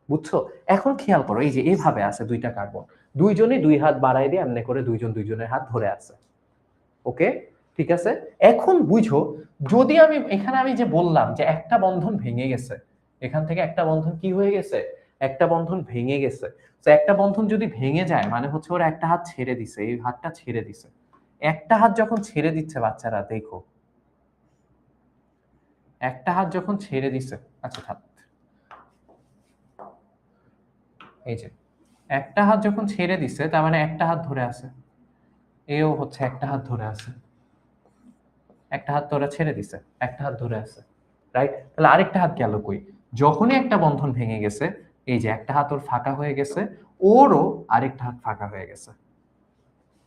বুঝছো? এখন খেয়াল করো, এই যে এইভাবে আছে দুইটা কার্বন, দুইজনই দুই হাত বাড়াই দিয়ে এমনি করে দুইজন দুইজনের হাত ধরে আছে। ওকে, ঠিক আছে? এখন বুঝো, যদি আমি এখানে আমি যে বললাম যে একটা বন্ধন ভেঙে গেছে, এখান থেকে একটা বন্ধন কি হয়ে গেছে? একটা বন্ধন ভেঙে গেছে। তো একটা বন্ধন যদি ভেঙে যায় মানে হচ্ছে ওরা একটা হাত ছেড়ে দিছে, এই হাতটা ছেড়ে দিছে। একটা হাত যখন ছেড়ে দিচ্ছে বাচ্চারা দেখো, একটা হাত যখন ছেড়ে দিছে, আচ্ছা থাক, এই যে একটা হাত যখন ছেড়ে দিছে তার মানে একটা হাত ধরে আছে, এও হচ্ছে একটা হাত ধরে আছে। একটা হাত তো ওরা ছেড়ে দিছে, একটা হাত ধরে আছে, রাইট? তাহলে আরেকটা হাত গেল কই? যখনই একটা বন্ধন ভেঙে গেছে, এই যে একটা হাত ওর ফাঁকা হয়ে গেছে, ওরও আরেকটা হাত ফাঁকা হয়ে গেছে।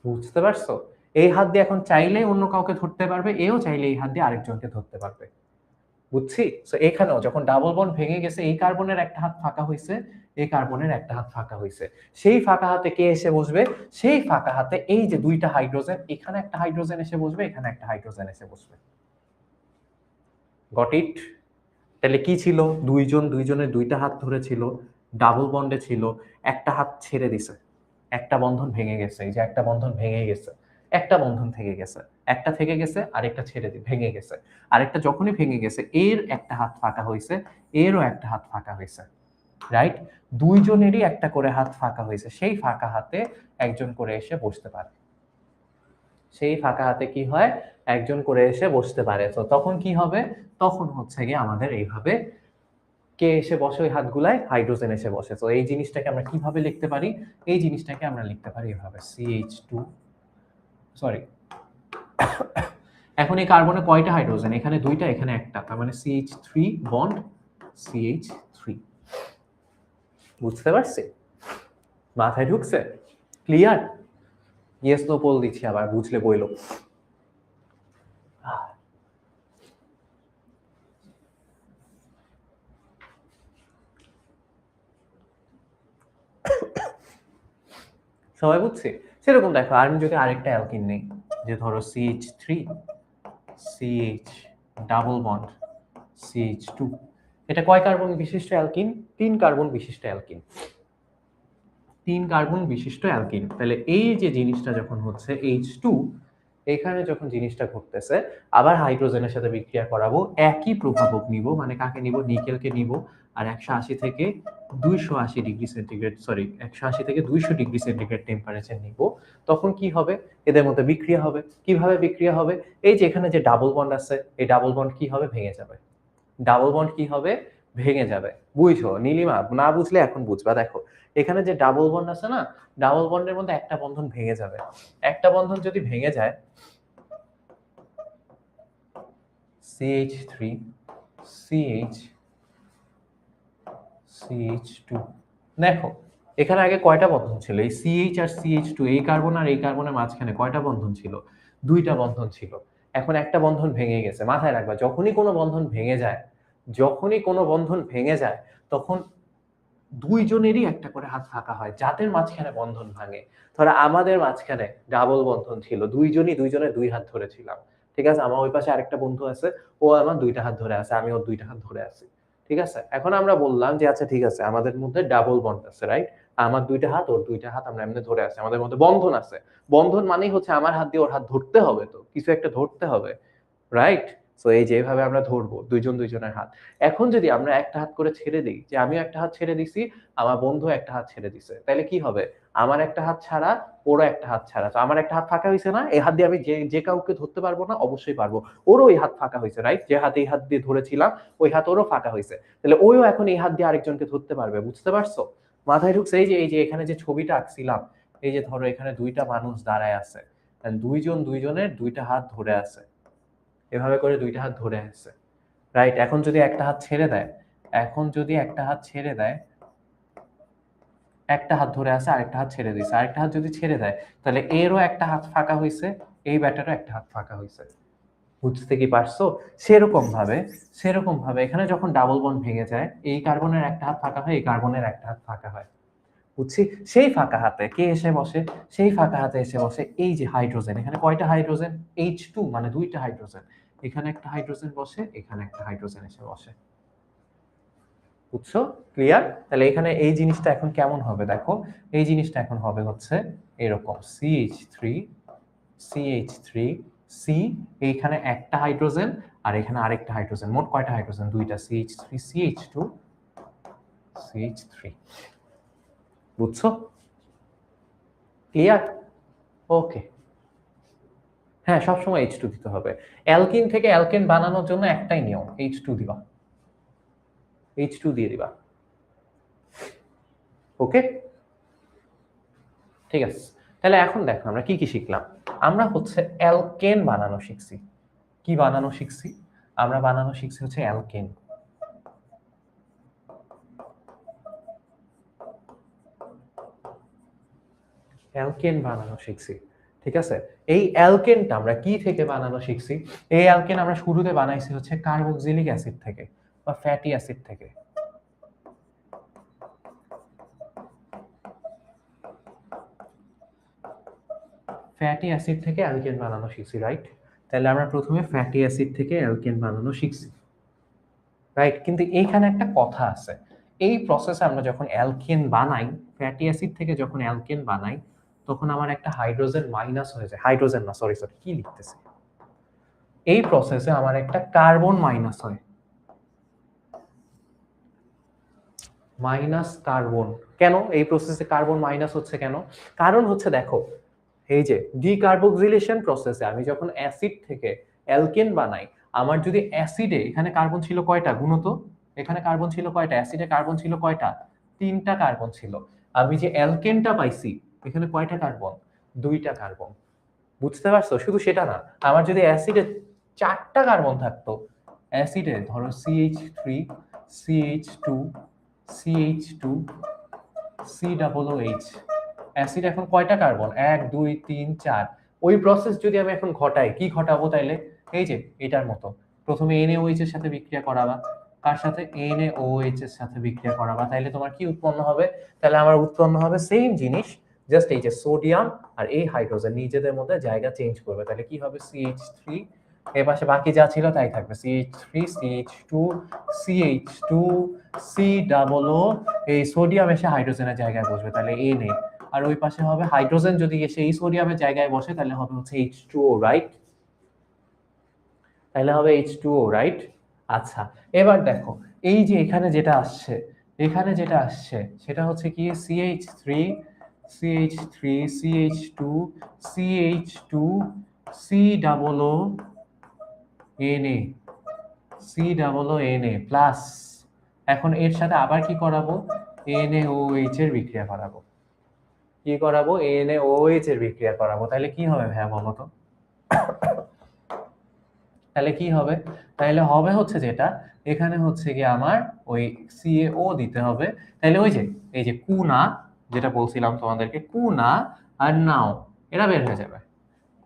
বুঝতে পারছো? এই হাত দিয়ে এখন চাইলেই অন্য কাউকে ধরতে পারবে, এও চাইলে এই হাত দিয়ে আরেকজনকে ধরতে পারবে। বুঝছি? সো এখানেও যখন ডাবল বন্ড ভেঙে গেছে, এই কার্বনের একটা হাত ফাঁকা হইছে, এই কার্বনের একটা হাত ফাঁকা হইছে। সেই ফাঁকা হাতে কে এসে বসবে? সেই ফাঁকা হাতে এই যে দুইটা হাইড্রোজেন, এখানে একটা হাইড্রোজেন এসে বসবে, এখানে একটা হাইড্রোজেন এসে বসবে। Got it? তাহলে কি ছিল? দুইজন দুইজনের দুইটা হাত ধরেছিল, ডাবল বন্ডে ছিল, একটা হাত ছেড়ে দিছে, একটা বন্ধন ভেঙে গেছে, এই যে একটা বন্ধন ভেঙে গেছে। একটা বন্ধন থেকে গেছে, একটা থেকে গেছে, আরেকটা ভেঙে গেছে, আরেকটা যখনই ভেঙে গেছে এর একটা হাত ফাঁকা হয়েছে, এরও একটা হাত ফাঁকা হয়েছে, রাইট? দুইজনেরই একটা করে হাত ফাঁকা হয়েছে, সেই ফাঁকা হাতে একজন করে এসে বসতে পারে, সেই ফাঁকা হাতে কি হয়, একজন করে এসে বসতে পারে। তো তখন কি হবে, তখন হচ্ছে গিয়ে আমাদের এইভাবে কে এসে বসে ওই হাতগুলায়, হাইড্রোজেন এসে বসে। তো এই জিনিসটাকে আমরা কিভাবে লিখতে পারি, এই জিনিসটাকে আমরা লিখতে পারি এভাবে CH2, সরি, এখন এই কার্বনে কয়টা হাইড্রোজেন, এখানে দুইটা, এখানে একটা, তার মানে CH3 বন্ড CH3। বুঝতে পারছি? মাথায় ঢুকছে? ক্লিয়ার? ইয়েস নো পোল দিচ্ছি আবার, বুঝলে বইলো। সবাই বুঝছি? সেরকম দেখো, আমি যদি আরেকটা অ্যালকিন নেই, যে ধরো CH3 CH double bond CH2, এটা কয় কার্বন বিশিষ্ট অ্যালকিন? 3 কার্বন বিশিষ্ট অ্যালকিন, 3 কার্বন বিশিষ্ট অ্যালকিন। তাহলে এই যে জিনিসটা যখন হচ্ছে H2, এখানে যখন জিনিসটা ঘটতেছে, আবার হাইড্রোজেনের সাথে বিক্রিয়া করাবো, একই প্রভাবক নিব, মানে কাকে নিব, নিকেলকে নিব, আর 180 থেকে 280 ডিগ্রি সেন্টিগ্রেড, সরি 180 থেকে 200 ডিগ্রি সেন্টিগ্রেড টেম্পারেচার নিব। তখন কি হবে, এদের মধ্যে বিক্রিয়া হবে। কিভাবে বিক্রিয়া হবে, এই যে এখানে যে ডাবল বন্ড আছে, এই ডাবল বন্ড কি হবে, ভেঙে যাবে। ডাবল বন্ড কি হবে, ভেঙে যাবে। বুঝছো নীলিমা? না বুঝলে এখন বুঝবা। দেখো এখানে যে ডাবল বন্ড আছে না, ডাবল বন্ডের মধ্যে একটা বন্ধন ভেঙে যাবে। একটা বন্ধন যদি ভেঙে যায়, CH3 CH CH2, দেখো এখানে আগে কয়টা বন্ধন ছিল, এই CH আর CH2, এই কার্বন আর এই কার্বনের মাঝখানে কয়টা বন্ধন ছিল, দুইটা বন্ধন ছিল। এখন একটা বন্ধন ভেঙে গেছে। মাথায় রাখবা, যখনই কোনো বন্ধন ভেঙে যায়, যখনই কোনো বন্ধন ভেঙে যায়, তখন দুইজনেরই একটা করে হাত ফাঁকা হয়, যাদের মাঝখানে বন্ধন ভাঙে। ধরো আমাদের মাঝখানে ডাবল বন্ধন ছিল, দুইজনই দুইজনের দুই হাত ধরেছিলাম, ঠিক আছে? আমার ওই পাশে আরেকটা বন্ধু আছে, ও আমার দুইটা হাত ধরে আছে, আমি ওর দুইটা হাত ধরে আছি, ঠিক আছে? এখন আমরা বললাম যে আচ্ছা ঠিক আছে, আমাদের মধ্যে ডাবল বন্ড আছে, রাইট? আমার দুইটা হাত, ওর দুইটা হাত, আমরা এমনি ধরে আছি, আমাদের মধ্যে বন্ধন আছে। বন্ধন মানেই হচ্ছে আমার হাত দিয়ে ওর হাত ধরতে হবে, তো কিছু একটা ধরতে হবে, রাইট? সো এই যেভাবে আমরা ধরবো দুইজন দুইজনের হাত। এখন যদি আমরা একটা হাত করে ছেড়ে দিই, যে আমি একটা হাত ছেড়ে দিছি, আমার বন্ধু একটা হাত ছেড়ে দিছে, তাহলে কি হবে, আমার একটা হাত ছাড়া, ওরও একটা হাত ছাড়া, তো আমার একটা হাত ফাঁকা হয়েছে না, এই হাত দিয়ে আমি যে যে কাউকে ধরতে পারবো না? অবশ্যই পারবো। ওরও এই হাত ফাঁকা হয়েছে, রাইট? যে হাতে এই হাত দিয়ে ধরেছিলাম, ওই হাত ওরও ফাঁকা হয়েছে, তাহলে ওইও এখন এই হাত দিয়ে আরেকজনকে ধরতে পারবে। বুঝতে পারছো? মাথায় ঢুকছে? এই যে এখানে যে ছবিটা আঁকছিলাম, এই যে ধরো এখানে দুইটা মানুষ দাঁড়ায় আছে, দুইজন দুইজনের দুইটা হাত ধরে আছে, এভাবে করে দুইটা হাত ধরে আছে, রাইট? এখন যদি একটা হাত ছেড়ে দেয়, এখন যদি একটা হাত ছেড়ে দেয়, একটা হাত ধরে আছে, আরেকটা হাত ছেড়ে দিছে, আরেকটা হাত যদি ছেড়ে দেয়, তাহলে এরও একটা হাত ফাঁকা হয়েছে, এই ব্যাটারও একটা হাত ফাঁকা হয়েছে। বুঝতে কি পারছো? সেরকম ভাবে এখানে যখন ডাবল বন্ড ভেঙে যায়, এই কার্বনের একটা হাত ফাঁকা হয়, এই কার্বনের একটা হাত ফাঁকা হয়। বুঝছি? সেই ফাঁকা হাতে কে এসে বসে, সেই ফাঁকা হাতে এসে বসে এই যে হাইড্রোজেন। এখানে কয়টা হাইড্রোজেন, H2, মানে দুইটা হাইড্রোজেন। এখানে একটা হাইড্রোজেন বসে, এখানে একটা হাইড্রোজেন এসে বসে। বুঝছো? ক্লিয়ার? তাহলে এখানে এই জিনিসটা এখন কেমন হবে দেখো, এই জিনিসটা এখন হবে হচ্ছে এরকম, CH3 C, এইখানে একটা হাইড্রোজেন আর এখানে আরেকটা হাইড্রোজেন, মোট কয়টা হাইড্রোজেন, দুইটা, CH3 CH2 CH3। বুঝছো? ক্লিয়ার? ওকে। হ্যাঁ, সবসময় H2 দিতে হবে। অ্যালকিন থেকে অ্যালকেন বানানোর জন্য একটাই নিয়ম, H2 দিবা, H2 দিয়ে দিবা। ওকে, ঠিক আছে। তাহলে এখন দেখো আমরা কি কি শিখলাম। আমরা হচ্ছে অ্যালকেন বানানো শিখছি। কি বানানো শিখছি? আমরা বানানো শিখছি হচ্ছে অ্যালকেন। অ্যালকেন বানানো শিখছি, ঠিক আছে? এই অ্যালকেনটা আমরা কি থেকে বানানো শিখছি? এই অ্যালকেন আমরা শুরুতে বানাইছি হচ্ছে কার্বক্সিলিক অ্যাসিড থেকে বা ফ্যাটি অ্যাসিড থেকে। ফ্যাটি অ্যাসিড থেকে অ্যালকেন বানানো শিখছি, রাইট? তাহলে আমরা প্রথমে ফ্যাটি অ্যাসিড থেকে অ্যালকেন বানানো শিখছি, রাইট? কিন্তু এইখানে একটা কথা আছে, এই প্রসেসে আমরা যখন অ্যালকেন বানাই, ফ্যাটি অ্যাসিড থেকে যখন অ্যালকেন বানাই, তখন আমার একটা হাইড্রোজেন মাইনাস হয়ে যায়, হাইড্রোজেন না, সরি সরি, কি লিখতেছি, এই প্রসেসে আমার একটা কার্বন মাইনাস হয়, মাইনাস কার্বন। কেন এই প্রসেসে কার্বন মাইনাস হচ্ছে কেন? কারণ হচ্ছে দেখো, এই যে ডিকার্বক্সিলেশন প্রসেসে আমি যখন অ্যাসিড থেকে অ্যালকেন বানাই, আমার যদি অ্যাসিডে এখানে কার্বন ছিল কয়টা গুণত, এখানে কার্বন ছিল কয়টা, অ্যাসিডে কার্বন ছিল কয়টা, 3টা কার্বন ছিল। আমি যে অ্যালকেনটা পাইছি এখানে কয়টা কার্বন, 2টা কার্বন। বুঝতে পারছো? শুধু সেটা না, আমার যদি অ্যাসিডে 4টা কার্বন থাকতো, অ্যাসিডে ধরো CH3 CH2 CH2 COOH, acid এখন কয়টা কার্বন, 1 2 3 4। ওই প্রসেস যদি আমি এখন ঘটাই, কি ঘটাবো তাইলে, এই যে এটার মতো, প্রথমে NaOH এর সাথে বিক্রিয়া করাবা, কার সাথে, NaOH এর সাথে বিক্রিয়া করাবা, তাইলে তোমার কি উৎপন্ন হবে, তাহলে আমার উৎপন্ন হবে সেম জিনিস, জাস্ট এই যে সোডিয়াম আর এই হাইড্রোজেন নিজেদের মধ্যে জায়গা চেঞ্জ করবে, তাহলে কি হবে, CH3, এর পাশে বাকি যা ছিল তাই থাকবে, CH3 CH2 CH2 COO, এই সোডিয়াম এসে হাইড্রোজেনের জায়গায় বসবে, তাহলে Na, আর ওই পাশে হবে হাইড্রোজেন যদি এসে এই সোডিয়ামের জায়গায় বসে তাহলে হবে হচ্ছে H2O, রাইট, তাহলে হবে H2O, রাইট। আচ্ছা, এবার দেখো, এই যে এখানে যেটা আসছে, এখানে যেটা আসছে সেটা হচ্ছে কি, CH3 CH3 CH2 CH2 COO Na, COO Na plus, এখন এর সাথে আবার কি করাবো, NaOH এর বিক্রিয়া করাবো, কি করাবো, NaOH এর বিক্রিয়া করাবো, তাহলে কি হবে ভাইয়া বলো তো, তাহলে কি হবে, তাহলে হবে হচ্ছে যেটা, এখানে হচ্ছে কি আমার ওই CaO দিতে হবে, তাহলে ওই যে এই যে কুনা, যেটা বলছিলাম তোমাদেরকে, কুনা আর নাও এরা বের হয়ে যাবে,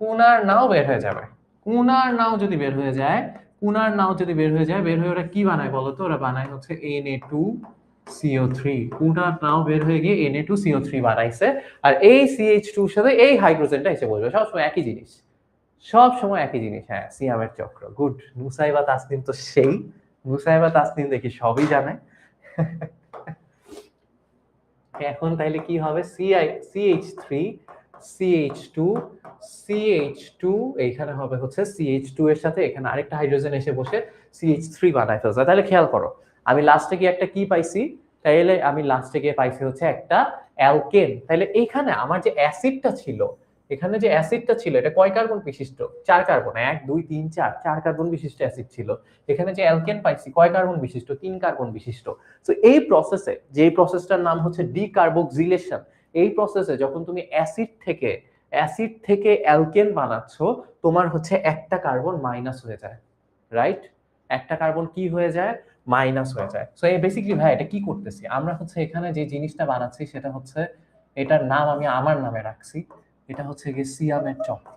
কুনার নাও বের হয়ে যাবে, কুনার নাও যদি বের হয়ে যায়, কুনার নাও যদি বের হয়ে যায়, বের হয়ে ওরা কি বানায় বলতো, ওরা বানায় হচ্ছে Na2CO3, কুনার নাও বের হয়ে গিয়ে Na2CO3 বানাইছে, আর এই CH2 এর সাথে এই হাইড্রোজেনটা এসে বসবে, সবসময় একই জিনিস, সব সময় একই জিনিস, হ্যাঁ, সিয়ামের চক্র, গুড। নুসাইবা তাসনিম তো সেই, নুসাইবা তাসনিম দেখি সবই জানে। এখন তাইলে কি হবে, CH3 CH2 CH2, এইখানে হবে হচ্ছে CH2 এর সাথে এখানে আরেকটা হাইড্রোজেন এসে বসে CH3 বানায় ফেলছে, তাহলে খেয়াল করো, আমি লাস্টে গিয়ে একটা কি পাইছি, তাইলে আমি লাস্টে গিয়ে পাইছি হচ্ছে একটা অ্যালকেন, তাইলে এইখানে আমার যে অ্যাসিডটা ছিল, এখানে যে অ্যাসিডটা ছিল এটা কয় কার্বন বিশিষ্ট, 4 কার্বন, 1 2 3 4, 4 কার্বন বিশিষ্ট অ্যাসিড ছিল। এখানে যে অ্যালকেন পাইছি কয় কার্বন বিশিষ্ট, 3 কার্বন বিশিষ্ট। তো এই প্রসেসে, যে প্রসেসটার নাম হচ্ছে ডিকার্বক্সিলেশন, এই প্রসেসে যখন তুমি অ্যাসিড থেকে অ্যালকেন বানাচ্ছ, তোমার হচ্ছে একটা কার্বন মাইনাস হয়ে যায়, রাইট, একটা কার্বন কি হয়ে যায়, মাইনাস হয়ে যায়। সো এই বেসিক্যালি ভাই এটা কি করতেছি আমরা, হচ্ছে এখানে যে জিনিসটা বানাচ্ছি সেটা হচ্ছে, এটার নাম আমি আমার নামে রাখছি, এটা হচ্ছে গিয়ে সিয়ামের চক্র।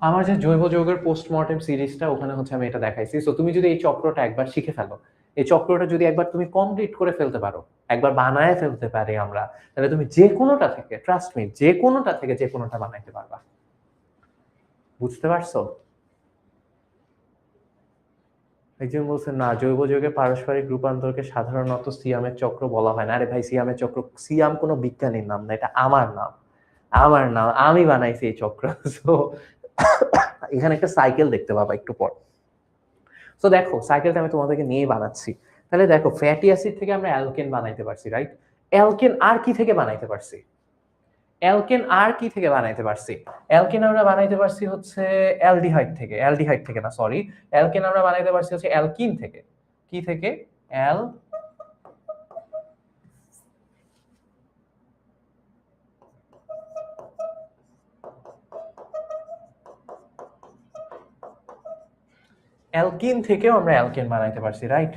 আমার যে জৈব যৌগের পোস্টমর্টেম সিরিজটা, ওখানে হচ্ছে আমি এটা দেখাইছি। সো তুমি যদি এই চক্রটা একবার শিখে ফেলো, এই চক্রটা যদি একবার তুমি কমপ্লিট করে ফেলতে পারো, একবার বানায় ফেলতে পারি আমরা, তাহলে তুমি যে কোনোটা থেকে, ট্রাস্ট মি, যে কোনোটা থেকে যে কোনোটা বানাইতে পারবা। বুঝতে পারছো? একজন বলছেন না, জৈব যৌগের পারস্পরিক রূপান্তরকে সাধারণত সিয়ামের চক্র বলা হয় না। আরে ভাই, সিয়ামের চক্র, সিয়াম কোনো বিজ্ঞানীর নাম না, এটা আমার নাম, আমার নাম, আমি বানাইছি এই চক্র। সো এখানে একটা সাইকেল দেখতে পাবা একটু পর। সো দেখো, সাইকেলটা আমি তোমাদেরকে নিয়ে বানাচ্ছি। তাহলে দেখো, ফ্যাটি অ্যাসিড থেকে আমরা অ্যালকেন বানাইতে পারছি, রাইট। অ্যালকেন আর কি থেকে বানাইতে পারছি, অ্যালকেন আর কি থেকে বানাইতে পারছি, অ্যালকেন আমরা বানাইতে পারছি হচ্ছে অ্যালডিহাইড থেকে না, সরি, অ্যালকেন আমরা বানাইতে পারছি হচ্ছে অ্যালকিন থেকে, কি থেকে, অ্যালকিন থেকেও আমরা অ্যালকেন বানাইতে পারছি, রাইট,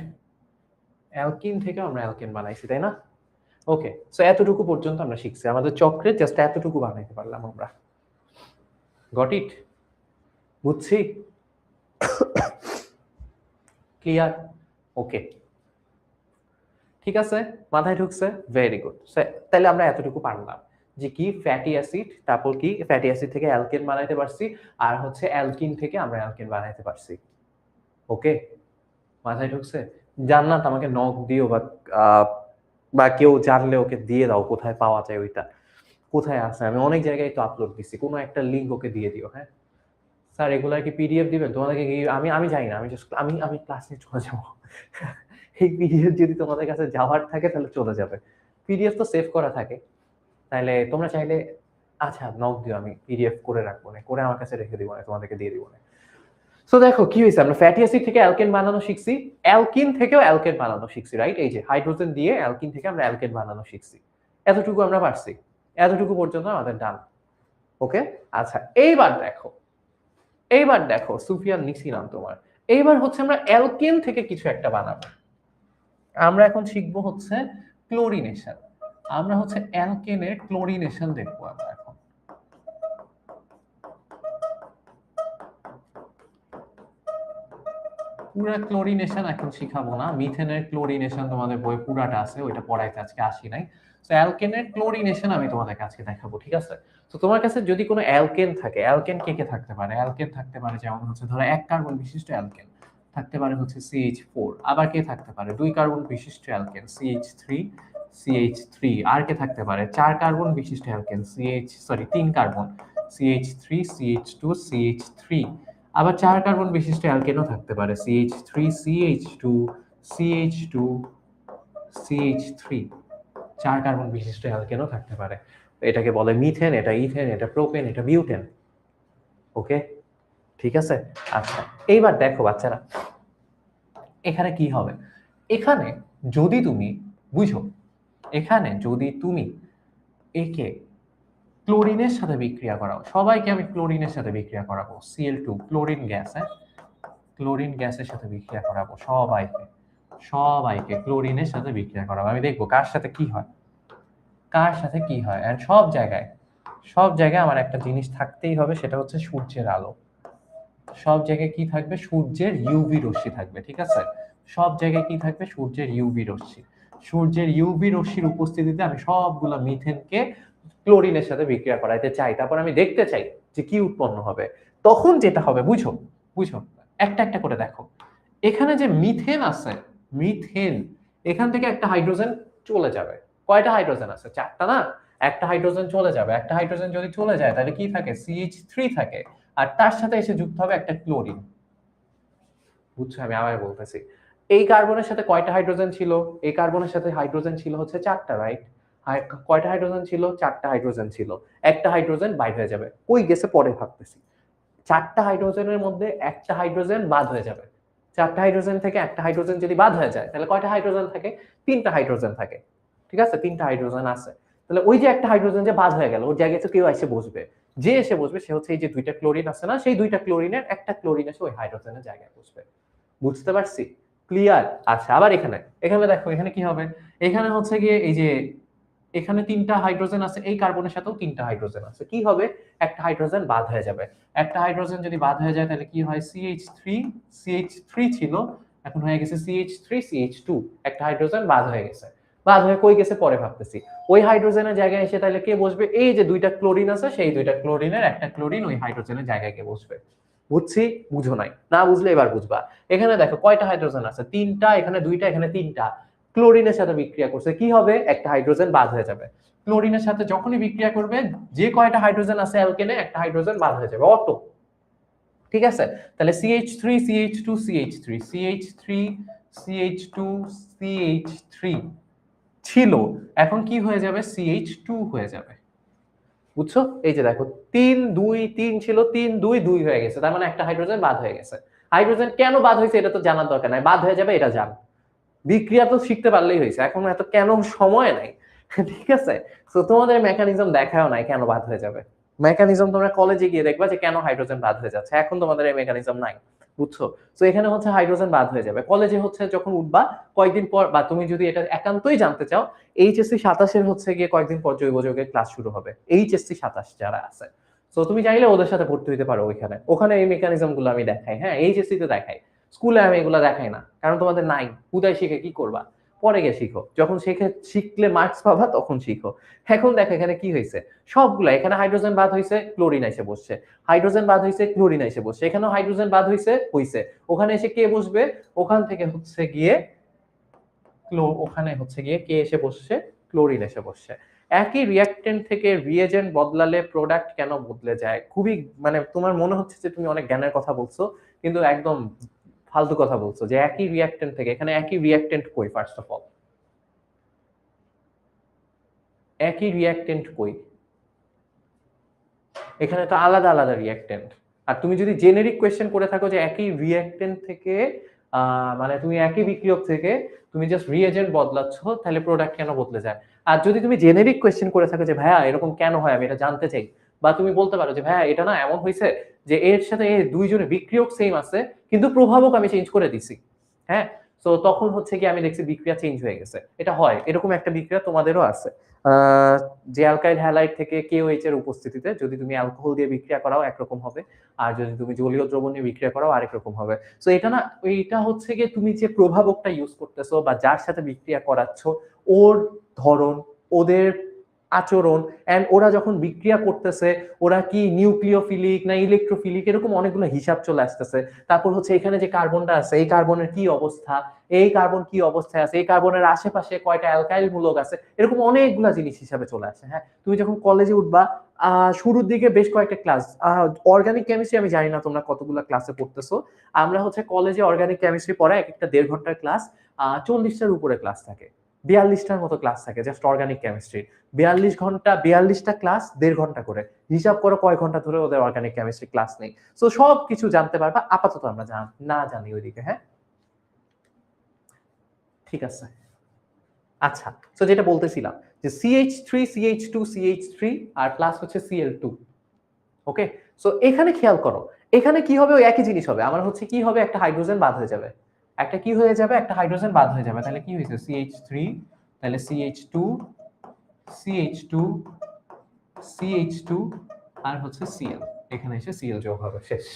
অ্যালকিন থেকে আমরা অ্যালকেন বানাইছি, তাই না? ওকে, সো এতটুকু পর্যন্ত আমরা শিখছি, আমাদের চক্রে জাস্ট এতটুকু বানাইতে পারলাম আমরা। Got it? বুঝছি? ক্লিয়ার? ওকে, ঠিক আছে, মাথায় ঢুকছে, ভেরি গুড। তাহলে আমরা এতটুকু পারলাম যে কি, ফ্যাটি অ্যাসিড, তারপর কি, ফ্যাটি অ্যাসিড থেকে অ্যালকেন বানাইতে পারছি, আর হচ্ছে অ্যালকিন থেকে আমরা অ্যালকেন বানাইতে পারছি। ওকে, মাথায় ঢুকছে, জান্নাত আমাকে নক দিও, বা কেউ জানলে ওকে দিয়ে দাও কোথায় পাওয়া যায় ওইটা, কোথায় আছে। আমি অনেক জায়গায় তো আপলোড দিচ্ছি, কোনো একটা লিঙ্ক ওকে দিয়ে দিও। হ্যাঁ স্যার, এগুলা কি পিডিএফ দিবেন তোমাদেরকে কি? আমি জানি না, আমি জাস্ট আমি ক্লাস নিয়ে চলে যাবো। এই পিডিএফ যদি তোমাদের কাছে যাওয়ার থাকে তাহলে চলে যাবে, পিডিএফ তো সেভ করা থাকে। তাহলে তোমরা চাইলে, আচ্ছা নক দিও, আমি পিডিএফ করে রাখবো না, করে আমার কাছে রেখে দিব না, তোমাদেরকে দিয়ে দিব না। সো দেখো কি হয়েছে, আমরা ফ্যাটি অ্যাসিড থেকে অ্যালকেন বানানো শিখছি, অ্যালকিন থেকেও অ্যালকেন বানানো শিখছি, রাইট? এই যে হাইড্রোজেন দিয়ে অ্যালকিন থেকে আমরা অ্যালকেন বানানো শিখছি, এতটুকু আমরা পারছি, এতটুকু পর্যন্ত আমাদের ডান। ওকে, আচ্ছা এইবার দেখো সুফিয়ান, নিছি নাম তোমার। এইবার হচ্ছে আমরা অ্যালকেন থেকে কিছু একটা বানাবো। আমরা এখন শিখবো হচ্ছে ক্লোরিনেশন। আমরা হচ্ছে অ্যালকেনের ক্লোরিনেশন দেখবো আমরা এখন। পুরা ক্লোরিনেশন এখন শিখাবো না, মিথেনের ক্লোরিনেশন তোমাদের বই পুরাটা আছে, ওইটা পড়াইতে আজকে আসি নাই। তো অ্যালকেনের ক্লোরিনেশন আমি তোমাদের কাছে দেখাবো, ঠিক আছে? তো তোমার কাছে যদি কোনো অ্যালকেন থাকে, অ্যালকেন কে কে থাকতে পারে? অ্যালকেন থাকতে পারে যেমন হচ্ছে ধরো 1 কার্বন বিশিষ্ট অ্যালকেন থাকতে পারে হচ্ছে CH4। আবার কে থাকতে পারে 2 কার্বন বিশিষ্ট অ্যালকেন CH3। আর কে থাকতে পারে 4 কার্বন বিশিষ্ট alkane 3 carbon CH3 CH2 CH3। আবার 4 কার্বন বিশিষ্ট অ্যালকেনও থাকতে পারে CH3 CH2 CH2 CH3। 4 carbon বিশিষ্ট অ্যালকেনও থাকতে পারে। এটাকে বলে মিথেন, এটা ইথেন, এটা প্রোপেন, এটা বিউটেন। ওকে, ঠিক আছে। আচ্ছা এইবার দেখো বাচ্চারা, এখানে কি হবে, এখানে যদি তুমি বুঝো, এখানে যদি তুমি একে ক্লোরিনের সাথে বিক্রিয়া করাও, সবাইকে আমি ক্লোরিনের সাথে বিক্রিয়া করাবো, Cl2 ক্লোরিন গ্যাস, হ্যাঁ ক্লোরিন গ্যাসের সাথে বিক্রিয়া করাবো সবাইকে ক্লোরিনের সাথে বিক্রিয়া করাবো। আমি দেখবো কার সাথে কি হয়, কার সাথে কি হয়। এন্ড সব জায়গায় আমার একটা জিনিস থাকতেই হবে, সেটা হচ্ছে সূর্যের আলো। সব জায়গায় কি থাকবে? সূর্যের ইউভি রশ্মি থাকবে, ঠিক আছে? সব জায়গায় কি থাকবে? সূর্যের ইউভি রশ্মি। সূর্যের ইউভি রশ্মির উপস্থিতিতে আমি সবগুলা মিথেনকে ক্লোরিনের সাথে বিক্রিয়া করাইতে চাই, তারপর আমি দেখতে চাই যে কি উৎপন্ন হবে। তখন যেটা হবে বুঝো, একটা একটা করে দেখো। এখানে যে মিথেন আছে, মিথেন, এখান থেকে একটা হাইড্রোজেন চলে যাবে। কয়টা হাইড্রোজেন আছে? 4টা না? একটা হাইড্রোজেন চলে যাবে। একটা হাইড্রোজেন যদি চলে যায় তাহলে কি থাকে? CH3 থাকে। আর তার সাথে এসে যুক্ত হবে একটা ক্লোরিন। বুঝছো? আমি আবার বলতেছি, এই কার্বনের সাথে কয়টা হাইড্রোজেন ছিল? এই কার্বনের সাথে হাইড্রোজেন ছিল হচ্ছে 4টা, রাইট? কয়টা হাইড্রোজেন ছিল? 4টা হাইড্রোজেন ছিল। একটা হাইড্রোজেন বাইর হয়ে যাবে, কই গেছে পরে ভাবতেছি। 4টা হাইড্রোজেনের মধ্যে একটা হাইড্রোজেন বাদ হয়ে যাবে। 4টা হাইড্রোজেন থেকে একটা হাইড্রোজেন যদি বাদ হয়ে যায় তাহলে কয়টা হাইড্রোজেন থাকে? 3টা হাইড্রোজেন থাকে, ঠিক আছে? 3টা হাইড্রোজেন আছে। তাহলে ওই যে একটা হাইড্রোজেন যে বাদ হয়ে গেল, ওর জায়গায় তো কেউ এসে বসবে। যে এসে বসবে সে হচ্ছে এই যে 2টা ক্লোরিন আছে না, সেই 2টা ক্লোরিনের একটা ক্লোরিন এসে ওই হাইড্রোজেনের জায়গায় বসবে। বুঝতে পারছি? ক্লিয়ার? আচ্ছা আবার এখানে দেখো, এখানে কি হবে? এখানে হচ্ছে গিয়ে এই যে এখানে 3টা হাইড্রোজেন আছে, এই কার্বনের সাথেও 3টা হাইড্রোজেন আছে। কি হবে? একটা হাইড্রোজেন বাদ হয়ে যাবে। একটা হাইড্রোজেন যদি বাদ হয়ে যায় তাহলে কি হয়? CH3 ছিল, এখন হয়ে গেছে CH3 CH2। একটা হাইড্রোজেন বাদ হয়ে গেছে। বাদ হয়ে কই গেছে পরে ভাবতেছি। ওই হাইড্রোজেনের জায়গায় এসে তাহলে কে বসবে? এই যে 2টা ক্লোরিন আছে, সেই 2টা ক্লোরিনের একটা ক্লোরিন ওই হাইড্রোজেনের জায়গায় কে বসবে। বুঝছি? বুঝো নাই? না বুঝলে এবার বুঝবা। এখানে দেখো কয়টা হাইড্রোজেন আছে? 3টা, এখানে 2টা, এখানে 3টা। ক্লোরিনের সাথে বিক্রিয়া করছে, কি হবে? একটা হাইড্রোজেন বাদ হয়ে যাবে। ক্লোরিনের সাথে যখনই বিক্রিয়া করবে, যে কয়টা হাইড্রোজেন আছে অ্যালকেনে, একটা হাইড্রোজেন বাদ হয়ে যাবে, অটো। ঠিক আছে? তাহলে CH3 CH2 CH3 CH3 CH2 CH3 ছিল, এখন কি হয়ে যাবে? CH2 হয়ে যাবে। বুঝছো? এই যে দেখো 3 2 3 ছিল, 3 2 2 হয়ে গেছে, তার মানে একটা হাইড্রোজেন বাদ হয়ে গেছে। হাইড্রোজেন কেন বাদ হয়েছে এটা তো জানার দরকার নাই, বাদ হয়ে যাবে এটা জান। বিক্রিয়া তো শিখতে পারলেই হয়েছে, এখন এত কেন সময় নাই। ঠিক আছে? তো তোমাদের মেকানিজম দেখাও নাই কেন বাদ হয়ে যাবে। মেকানিজম তোমরা কলেজে গিয়ে দেখবা যে কেন হাইড্রোজেন বাদ হয়ে যাচ্ছে, এখন তোমাদের এই মেকানিজম নাই। বুঝছো? তো এখানে হচ্ছে হাইড্রোজেন বাদ হয়ে যাবে। কলেজে হচ্ছে যখন উঠবা কয়েকদিন পর, বা তুমি যদি এটা একান্তই জানতে চাও, HSC 27 এর হচ্ছে গিয়ে কয়েকদিন পর জৈব যৌগের ক্লাস শুরু হবে, HSC 27 যারা আছে। তো তুমি চাইলে ওদের সাথে ভর্তি হতে পারো ওইখানে, ওখানে এই মেকানিজম গুলো আমি দেখাই। হ্যাঁ, HSC তে দেখাই, স্কুলে আমি এগুলো দেখাই না, কারণ তোমাদের নাই। হুদায় শিখে কি করবা? পরে গিয়ে শিখো, যখন শিখলে মার্কস পাবা তখন শিখো। এখন দেখো এখানে কি হয়েছে, সবগুলা এখানে হাইড্রোজেন বাদ হয়েছে, ক্লোরিন এসে বসছে, হাইড্রোজেন বাদ হয়েছে, ক্লোরিন এসে বসছে, এখানেও হাইড্রোজেন বাদ হয়েছে, ওখানে এসে কে বসবে? ওখান থেকে হচ্ছে গিয়ে ওখানে হচ্ছে গিয়ে কে এসে বসছে, ক্লোরিন এসে বসছে। একই রিঅ্যাক্টেন্ট থেকে রিএজেন্ট বদলালে প্রোডাক্ট কেন বদলে যায়? খুবই মানে তোমার মনে হচ্ছে যে তুমি অনেক জ্ঞানের কথা বলছো, কিন্তু একদম ফালতু কথা বলছো। যে একই রিঅ্যাক্টেন্ট থেকে, এখানে একই রিঅ্যাক্টেন্ট কই? ফার্স্ট অফ অল একই রিঅ্যাক্টেন্ট কই? এখানে তো আলাদা আলাদা রিঅ্যাক্টেন্ট। আর তুমি যদি জেনেরিক কোয়েশ্চেন করে থাকো যে একই রিঅ্যাক্টেন্ট থেকে মানে তুমি একই বিক্রিয়ক থেকে তুমি জাস্ট রিএজেন্ট বদলাচ্ছ, তাহলে প্রোডাক্ট কেন বদলে যায়? আর যদি তুমি জেনেরিক কোয়েশ্চেন করে থাকো যে ভাইয়া এরকম কেন হয় আমি এটা জানতে চাই, বা তুমি বলতে পারো যে ভাইয়া এটা না এমন হয়েছে যে এর সাথে এই দুইজনের বিক্রিয়ক সেম আছে কিন্তু প্রভাবক আমি চেঞ্জ করে দিছি, হ্যাঁ, তো তখন হচ্ছে কি আমি দেখছি বিক্রিয়া চেঞ্জ হয়ে গেছে। এটা হয়, এরকম একটা বিক্রিয়া তোমাদেরও আছে। যে অ্যালকাইল হ্যালাইড থেকে KOH এর উপস্থিতিতে যদি তুমি অ্যালকোহল দিয়ে বিক্রিয়া করাও একরকম হবে, আর যদি তুমি জলীয় দ্রবণ নিয়ে বিক্রিয়া করাও আরেক রকম হবে। সো এটা না, এইটা হচ্ছে গিয়ে তুমি যে প্রভাবকটা ইউজ করতেছো বা যার সাথে বিক্রিয়া করাচ্ছ, ওর ধরন, ওদের আচরণ, এন্ড ওরা যখন বিক্রিয়া করতেছে ওরা কি নিউক্লিওফিলিক না ইলেকট্রোফিলিক, এরকম অনেকগুলো হিসাব চলে আসতেছে। তারপর হচ্ছে এখানে যে কার্বনটা আছে এই কার্বনের কি অবস্থা, এই কার্বন কি অবস্থায় আছে, এই কার্বনের আশেপাশে কয়টা অ্যালকাইল মূলক আছে, এরকম অনেকগুলা জিনিস হিসাবে চলে আসে। হ্যাঁ, তুমি যখন কলেজে উঠবা শুরুর দিকে বেশ কয়েকটা ক্লাস, অর্গানিক কেমিস্ট্রি আমি জানি না তোমরা কতগুলো ক্লাসে পড়তেছো। আমরা হচ্ছে কলেজে অর্গানিক কেমিস্ট্রি পড়া এক একটা 1.5 ঘন্টার ক্লাস, 40টার উপরে ক্লাস থাকে, 42টার মতো ক্লাস থাকে জাস্ট অর্গানিক কেমিস্ট্রি। 42 ঘন্টা, 42টা ক্লাস 1.5 ঘন্টা করে, হিসাব করো কয় ঘন্টা ধরে ওদের অর্গানিক কেমিস্ট্রি ক্লাস নেই। সো সব কিছু জানতে পারবা, আপাতত আমরা না জানি ওইদিকে। হ্যাঁ, ঠিক আছে। আচ্ছা, তো যেটা বলতেছিলাম যে CH3 CH2 CH3 আর প্লাস হচ্ছে Cl2। ওকে, সো এখানে খেয়াল করো, এখানে কি হবে? ওই একই জিনিস হবে। আমার হচ্ছে কি হবে, একটা হাইড্রোজেন বাদ হয়ে যাবে, একটা কি হয়ে যাবে, একটা হাইড্রোজেন বাদ হয়ে যাবে। তাহলে কি হয়েছে? CH3, তাহলে CH2 CH2 CH2 আর হচ্ছে Cl, এখানে এসে Cl যোগ হবে, শেষ।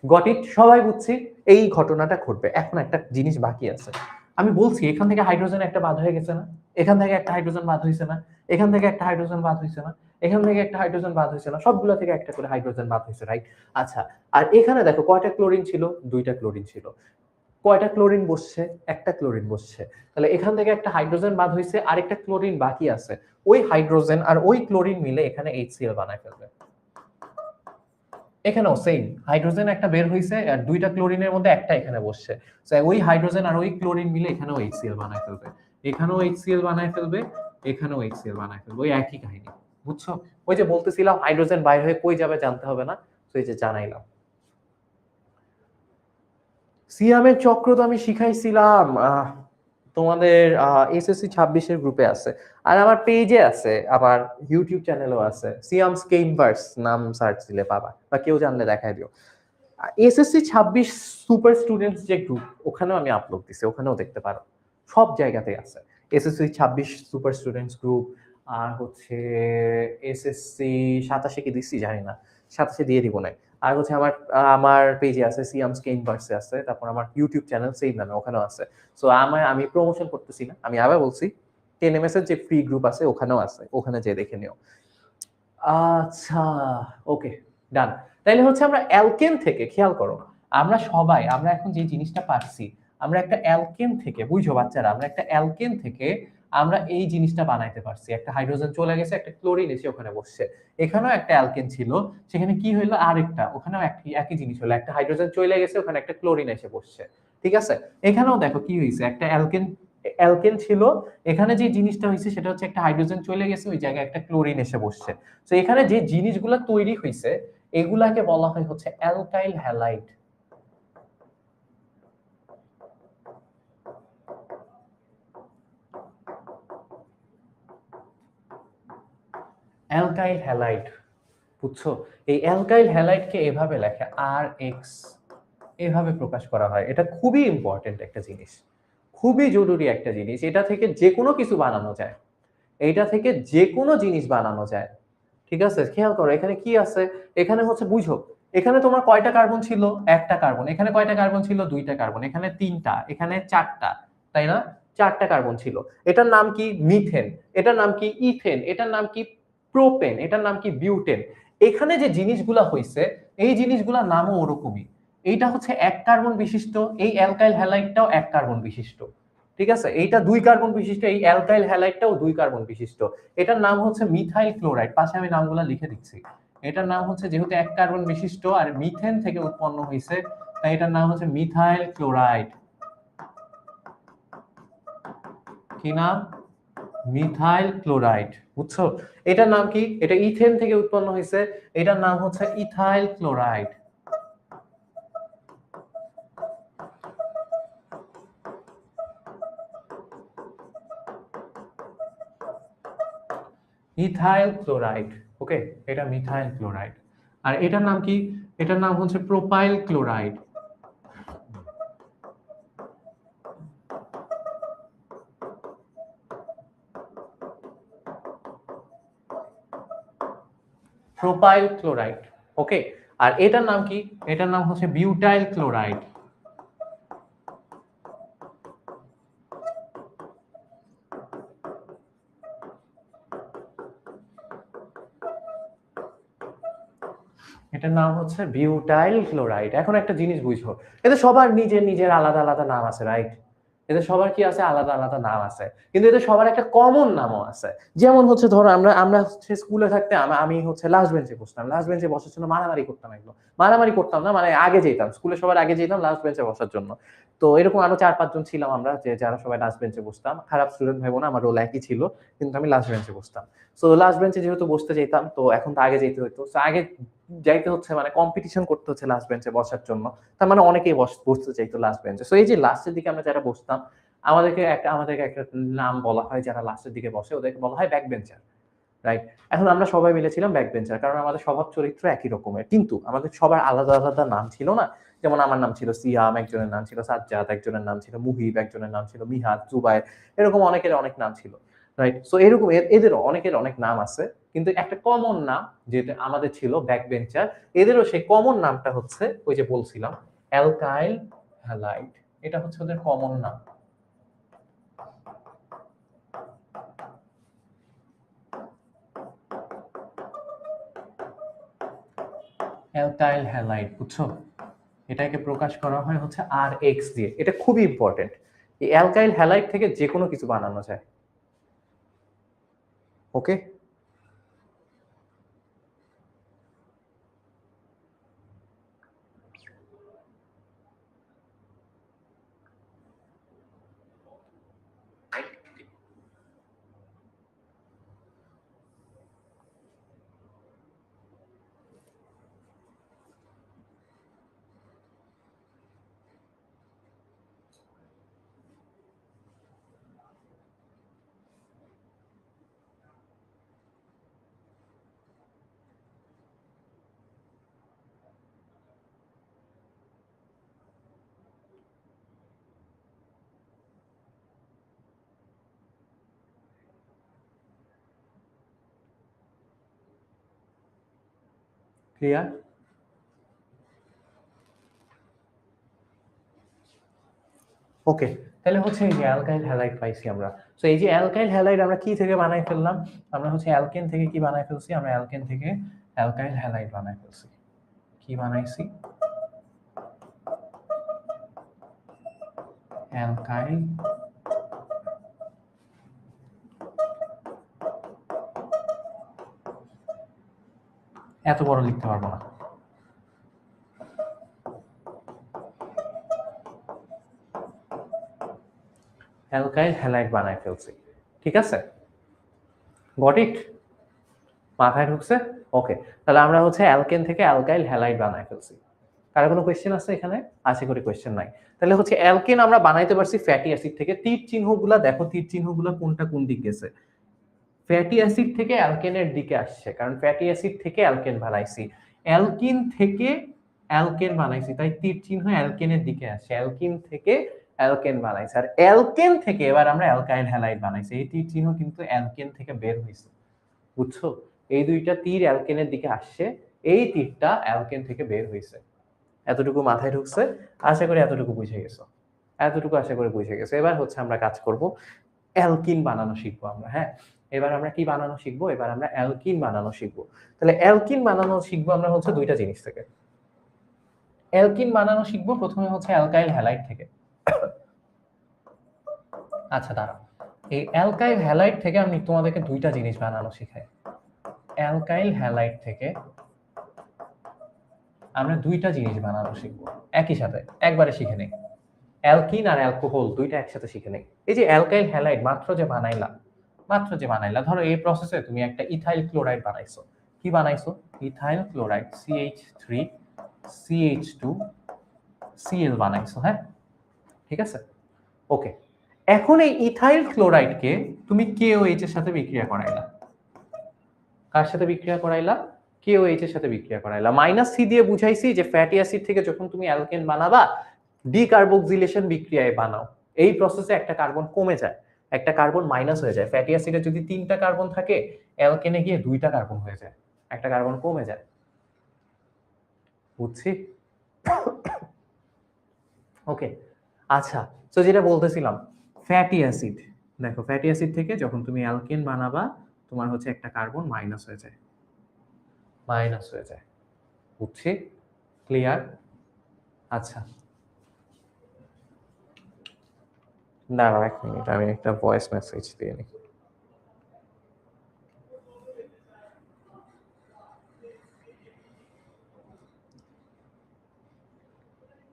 Got it? সবাই বুঝছি এই ঘটনাটা ঘটবে। এখন একটা জিনিস বাকি আছে। আমি বলছি এখান থেকে হাইড্রোজেন একটা বাদ হয়ে গেছে না, এখান থেকে একটা হাইড্রোজেন বাদ হয়েছে না, এখান থেকে একটা হাইড্রোজেন বাদ হয়েছে না, এখান থেকে একটা হাইড্রোজেন বাদ হয়েছে না, সবগুলো থেকে একটা করে হাইড্রোজেন বাদ হয়েছে, রাইট? আচ্ছা, আর এখানে দেখো কয়টা ক্লোরিন ছিল? 2টা ক্লোরিন ছিল। কয়টা ক্লোরিন বসছে? একটা ক্লোরিন বসছে। তাহলে এখান থেকে একটা হাইড্রোজেন বাদ হয়েছে, আরেকটা ক্লোরিন বাকি আছে। ওই হাইড্রোজেন আর ওই ক্লোরিন মিলে এখানে HCl বানায় ফেলবে। এখানেও সেম, হাইড্রোজেন একটা বের হইছে আর 2টা ক্লোরিনের মধ্যে একটা এখানে বসছে। সো ওই হাইড্রোজেন আর ওই ক্লোরিন মিলে এখানেও HCl বানায় ফেলবে, এখানেও HCl বানায় ফেলবে, এখানেও HCl বানায় ফেলবে। ওই একই কাহিনী, বুঝছো? ওই যে বলতেছিলাম হাইড্রোজেন বাইরে হয়ে কই যাবে জানতে হবে না, তো এই যে জানাইলাম। সিয়ামের চক্র তো আমি শিখাইছিলাম, তোমাদের SSC 26-এর গ্রুপে আছে, আর আমার পেজে আছে, আমার ইউটিউব চ্যানেলও আছে, সিয়ামস কেইনভার্স নাম সার্চ দিলে পাবা, বা কেউ জানলে দেখাই দিও। SSC 26 সুপার স্টুডেন্টস যে গ্রুপ, ওখানেও আমি আপলোড দিছি, ওখানেও দেখতে পারো, সব জায়গাতেই আছে। SSC 26 সুপার স্টুডেন্টস গ্রুপ, আর হচ্ছে SSC 27 কি দিছি জানি না, 27 দিয়ে দিব না। আর হচ্ছে আমার আমার পেজে আছে, সিয়ামস কেইনভার্সে আছে, তারপর আমার ইউটিউব চ্যানেল সেম নামে ওখানেও আছে। সো আমি প্রমোশন করতেছি না, আমি আবার বলছি 10ms এর যে ফ্রি গ্রুপ আছে ওখানেও আছে, ওখানে যেয়ে দেখে নিও। আচ্ছা, ওকে, ডান। তাইলে হচ্ছে আমরা অ্যালকেন থেকে, খেয়াল করো, আমরা এখন যে জিনিসটা পাচ্ছি, আমরা একটা অ্যালকেন থেকে, বুঝো বাচ্চারা, আমরা একটা অ্যালকেন থেকে আমরা এই জিনিসটা বানাইতে পারছি। একটা হাইড্রোজেন চলে গেছে, একটা ক্লোরিন এসে ওখানে বসছে। এখানেও একটা অ্যালকেন ছিল, সেখানে কি হইলো? আরেকটা, ওখানেও একই জিনিস হলো, একটা হাইড্রোজেন চলে গেছে, ওখানে একটা ক্লোরিন এসে বসছে। ঠিক আছে, এখানেও দেখো কি হয়েছে, একটা অ্যালকেন অ্যালকেন ছিল, এখানে যে জিনিসটা হয়েছে সেটা হচ্ছে একটা হাইড্রোজেন চলে গেছে, ওই জায়গায় একটা ক্লোরিন এসে বসছে। তো এখানে যে জিনিসগুলো তৈরি হয়েছে এগুলাকে বলা হয় হচ্ছে অ্যালকাইল হ্যালাইড। অ্যালকাইল হ্যালাইড, বুঝছো? এই অ্যালকাইল হ্যালাইডকে এভাবে লেখে RX, এভাবে প্রকাশ করা হয়। এটা খুবই ইম্পর্টেন্ট একটা জিনিস, খুবই জরুরি একটা জিনিস। এটা থেকে যে কোনো কিছু বানানো যায়, এইটা থেকে যে কোনো জিনিস বানানো যায়। ঠিক আছে, খেয়াল করো এখানে কি আছে, এখানে হচ্ছে বুঝো, এখানে তোমার কয়টা কার্বন ছিল? একটা কার্বন। এখানে কয়টা কার্বন ছিল? 2টা কার্বন। এখানে 3টা, এখানে 4টা, তাই না? 4টা কার্বন ছিল। এটার নাম কি? মিথেন। এটার নাম কি? ইথেন। এটার নাম কি? প্রোপেন। এটার নাম কি? বিউটেন। এখানে যে জিনিসগুলা হইছে এই জিনিসগুলোর নামও ওরকমই। এইটা হচ্ছে এক কার্বন বিশিষ্ট, এই অ্যালকাইল হ্যালাইডটাও এক কার্বন বিশিষ্ট। ঠিক আছে, এইটা 2 কার্বন বিশিষ্ট, এই অ্যালকাইল হ্যালাইডটাও 2 কার্বন বিশিষ্ট। এটার নাম হচ্ছে মিথাইল ক্লোরাইড। পাশে আমি নামগুলো লিখে দিচ্ছি। এটার নাম হচ্ছে, যেহেতু 1 কার্বন বিশিষ্ট আর মিথেন থেকে উৎপন্ন হয়েছে, তাই এটার নাম হচ্ছে মিথাইল ক্লোরাইড। কি নাম? Methyl chloride. বুঝছো? এটার নাম কি? এটা ইথেন থেকে উৎপন্ন হয়েছে, এটার নাম হচ্ছে ethyl chloride. Ethyl chloride. Okay, এটা মিথাইল ক্লোরাইড। আর এটার নাম কি? এটার নাম হচ্ছে propyl chloride. Propyl chloride. Okay, আর এটার নাম কি? এটার নাম হচ্ছে বিউটাইল ক্লোরাইড। এটার নাম হচ্ছে বিউটাইল ক্লোরাইড। এখন একটা জিনিস বুঝো, এদের সবার নিজের নিজের আলাদা আলাদা নাম আছে, রাইট? এদের সবার কি আছে? আলাদা আলাদা নাম আছে, কিন্তু এদের সবার একটা কমন নামও আছে। যেমন হচ্ছে ধরো আমরা আমরা হচ্ছে স্কুলে থাকতে আমি হচ্ছে লাস্ট বেঞ্চে বসতাম, লাস্ট বেঞ্চে বসার জন্য মারামারি করতাম। একদম মারামারি করতাম না, মানে আগে যেতাম, স্কুলে সবার আগে যেতাম লাস্ট বেঞ্চে বসার জন্য। তো এরকম আরো 4-5 জন ছিলাম আমরা, যে যারা সবাই লাস্ট বেঞ্চে বসতাম। খারাপ স্টুডেন্ট ভাইবো না, আমার রোল একই ছিল, কিন্তু আমি লাস্ট বেঞ্চে বসতাম। সো লাস্ট বেঞ্চে যেহেতু বসতে যেতাম, তো এখন তো আগে যেতে হতো, তো আগে যাইতে হচ্ছে, মানে কম্পিটিশন করতে হচ্ছে লাস্ট বেঞ্চে বসার জন্য। তার মানে অনেকেই বসতে চাইতো লাস্ট বেঞ্চে। সো এই যে লাস্টের দিকে আমরা যারা বসতাম, আমাদেরকে একটা নাম বলা হয়, যারা লাস্টের দিকে বসে ওদেরকে বলা হয় ব্যাক বেঞ্চার, রাইট? এখন আমরা সবাই মিলেছিলাম ব্যাক বেঞ্চার, কারণ আমাদের স্বভাব চরিত্র একই রকমের, কিন্তু আমাদের সবার আলাদা আলাদা নাম ছিল না। যেমন আমার নাম ছিল সিয়াম, একজনের নাম ছিল সাজ্জাদ, একজনের নাম ছিল মুহিব, একজনের নাম ছিল মিহাদ, জুবাইর, এরকম অনেকের অনেক নাম ছিল, রাইট? সো এরকম এদেরও অনেকের অনেক নাম আছে, কিন্তু একটা কমন নাম যেটা আমাদের ছিল ব্যাক বেঞ্চার, এদেরও সেই কমন নামটা হচ্ছে ওই যে বলছিলাম অ্যালকাইল হ্যালাইড। এটা হচ্ছে ওদের কমন নাম। অ্যালকাইল হ্যালাইড, বুঝছো? এটাকে প্রকাশ করা হয় হচ্ছে Rx দিয়ে। এটা খুবই ইম্পর্টেন্ট। এই অ্যালকাইল হ্যালাইড থেকে যে কোনো কিছু বানানো যায়। ওকে, ক্লিয়ার? ওকে, তাহলে হচ্ছে এই যে অ্যালকাইল হ্যালাইড পাইছি আমরা। সো এই যে অ্যালকাইল হ্যালাইড আমরা কি থেকে বানাই ফেললাম? আমরা হচ্ছে অ্যালকেন থেকে কি বানাই ফেলছি? আমরা অ্যালকেন থেকে অ্যালকাইল হ্যালাইড বানাই ফেলছি। কি বানাইছি? অ্যালকাইল, এত বড় লিখতে পারবো না। অ্যালকাইল হ্যালাইড বানাই ফেলছি, ঠিক আছে? Got it? মাথায় ঢুকছে? ওকে, তাহলে আমরা হচ্ছে অ্যালকেন থেকে অ্যালকাইল হ্যালাইড বানাই ফেলছি। কারো কোনো কোয়েশ্চেন আছে এখানে? আশা করি কোয়েশ্চেন নাই। তাহলে হচ্ছে অ্যালকেন আমরা বানাইতে পারছি ফ্যাটি অ্যাসিড থেকে। তীর চিহ্নগুলা দেখো, তীর চিহ্নগুলো কোনটা কোন দিক গেছে। ফ্যাটি অ্যাসিড থেকে অ্যালকেনের দিকে আসছে, কারণ ফ্যাটি অ্যাসিড থেকে অ্যালকেন বানাইছি। অ্যালকিন থেকে অ্যালকেন বানাইছি, তাই তীর চিহ্ন অ্যালকেনের দিকে আসছে। অ্যালকিন থেকে অ্যালকেন বানাইছি, আর অ্যালকেন থেকে এবার আমরা অ্যালকাইল হ্যালাইড বানাইছি। এই তীর চিহ্ন কিন্তু অ্যালকেন থেকে বের হয়েছে, বুঝছো? এই দুইটা তীর অ্যালকেনের দিকে আসছে, এই তীরটা অ্যালকেন থেকে বের হয়েছে। এতটুকু মাথায় ঢুকছে? আশা করি এতটুকু বুঝে গেছো। এতটুকু আশা করি বুঝে গেছো। এবার হচ্ছে আমরা কাজ করব, অ্যালকিন বানানো শিখবো আমরা, হ্যাঁ? এবার আমরা কি বানানো শিখবো? এবার আমরা অ্যালকিন বানানো শিখবো। তাহলে অ্যালকিন বানানো শিখবো আমরা হচ্ছে দুইটা জিনিস থেকে। অ্যালকিন বানানো শিখবো প্রথমে হচ্ছে অ্যালকাইল হ্যালাইড থেকে। আচ্ছা দাঁড়াও, এই অ্যালকাইল হ্যালাইড থেকে আমি তোমাদেরকে দুইটা জিনিস বানানো শিখাই। অ্যালকাইল হ্যালাইড থেকে আমরা দুইটা জিনিস বানানো শিখবো একই সাথে, একবারে শিখে নেই। অ্যালকিন আর অ্যালকোহল দুইটা একসাথে শিখে নেই। এই যে অ্যালকাইল হ্যালাইড মাত্র যে বানাইলা, ধরো এই প্রসেসে তুমি একটা ইথাইল ক্লোরাইড বানাইছো। কি বানাইছো? Ethyl chloride CH3 CH2 Cl বানাইছো, হ্যাঁ ঠিক আছে, ওকে। এখন এই ইথাইল ক্লোরাইডকে তুমি KOH এর সাথে বিক্রিয়া করাইলা। কার সাথে বিক্রিয়া করাইলা? KOH এর সাথে বিক্রিয়া করাইলা। -C দিয়ে বুঝাইছি যে ফ্যাটি অ্যাসিড থেকে যখন তুমি অ্যালকেন বানাবা, ডিকার্বক্সিলেশন বিক্রিয়ায় বানাও। এই প্রসেসে একটা কার্বন কমে যায়, একটা কার্বন মাইনাস হয়ে যায়। ফ্যাটি অ্যাসিডে যদি 3টা কার্বন থাকে, অ্যালকেনে গিয়ে 2টা কার্বন হয়ে যায়, একটা কার্বন কমে যায়। বুঝছি? ওকে, আচ্ছা, তো যেটা বলতেছিলাম, ফ্যাটি অ্যাসিড, দেখো ফ্যাটি অ্যাসিড থেকে যখন তুমি অ্যালকেন বানাবা, তোমার হচ্ছে একটা কার্বন মাইনাস হয়ে যায়, বুঝছি? ক্লিয়ার? আচ্ছা, দাঁড়াও 1 মিনিট, আমি একটা ভয়েস মেসেজ দিয়ে নিই।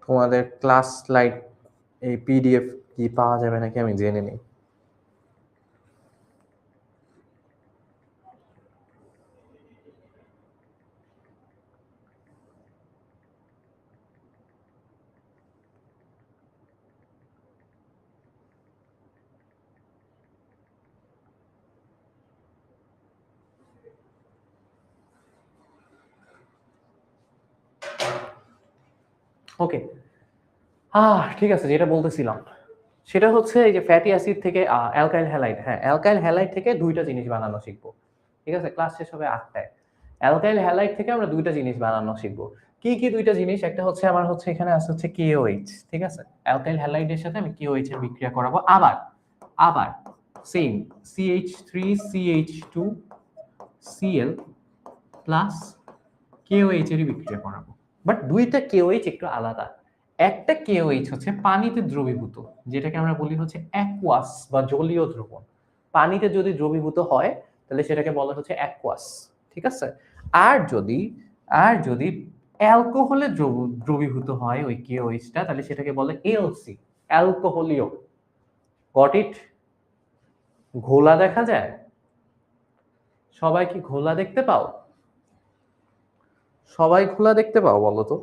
তোমাদের ক্লাস স্লাইড এই PDF কি পাওয়া যাবে নাকি আমি জেনে নিই। ওকে, ঠিক আছে, যেটা বলতেছিলাম সেটা হচ্ছে এই যে ফ্যাটি অ্যাসিড থেকে অ্যালকাইল হ্যালাইড, হ্যাঁ অ্যালকাইল হ্যালাইড থেকে দুইটা জিনিস বানানো শিখবো। ঠিক আছে, ক্লাস শেষ হবে 8টায়। অ্যালকাইল হ্যালাইড থেকে আমরা দুইটা জিনিস বানানো শিখবো। কি কি দুইটা জিনিস? একটা হচ্ছে আমার হচ্ছে এখানে আছে হচ্ছে KOH, ঠিক আছে, অ্যালকাইল হ্যালাইডের সাথে আমি KOH এর বিক্রিয়া করাবো। আবার আবার same CH3 CH2 Cl plus KOH এর বিক্রিয়া করাবো। বাট দুইটা KOH একটু আলাদা। একটা KOH হচ্ছে পানিতে দ্রবীভূত, যেটাকে আমরা বলি হচ্ছে অ্যাকুয়াস বা জলীয় দ্রবণ। পানিতে যদি দ্রবীভূত হয় তাহলে সেটাকে বলা হচ্ছে অ্যাকুয়াস, ঠিক আছে। আর যদি অ্যালকোহলে দ্রবীভূত হয় ওই KOH-টা, তাহলে সেটাকে বলে ALC, অ্যালকোহলীয়। Got it? ঘোলা দেখা যায়? সবাই কি ঘোলা দেখতে পাও? সবাই ঘোলা দেখতে পাও বলো তো?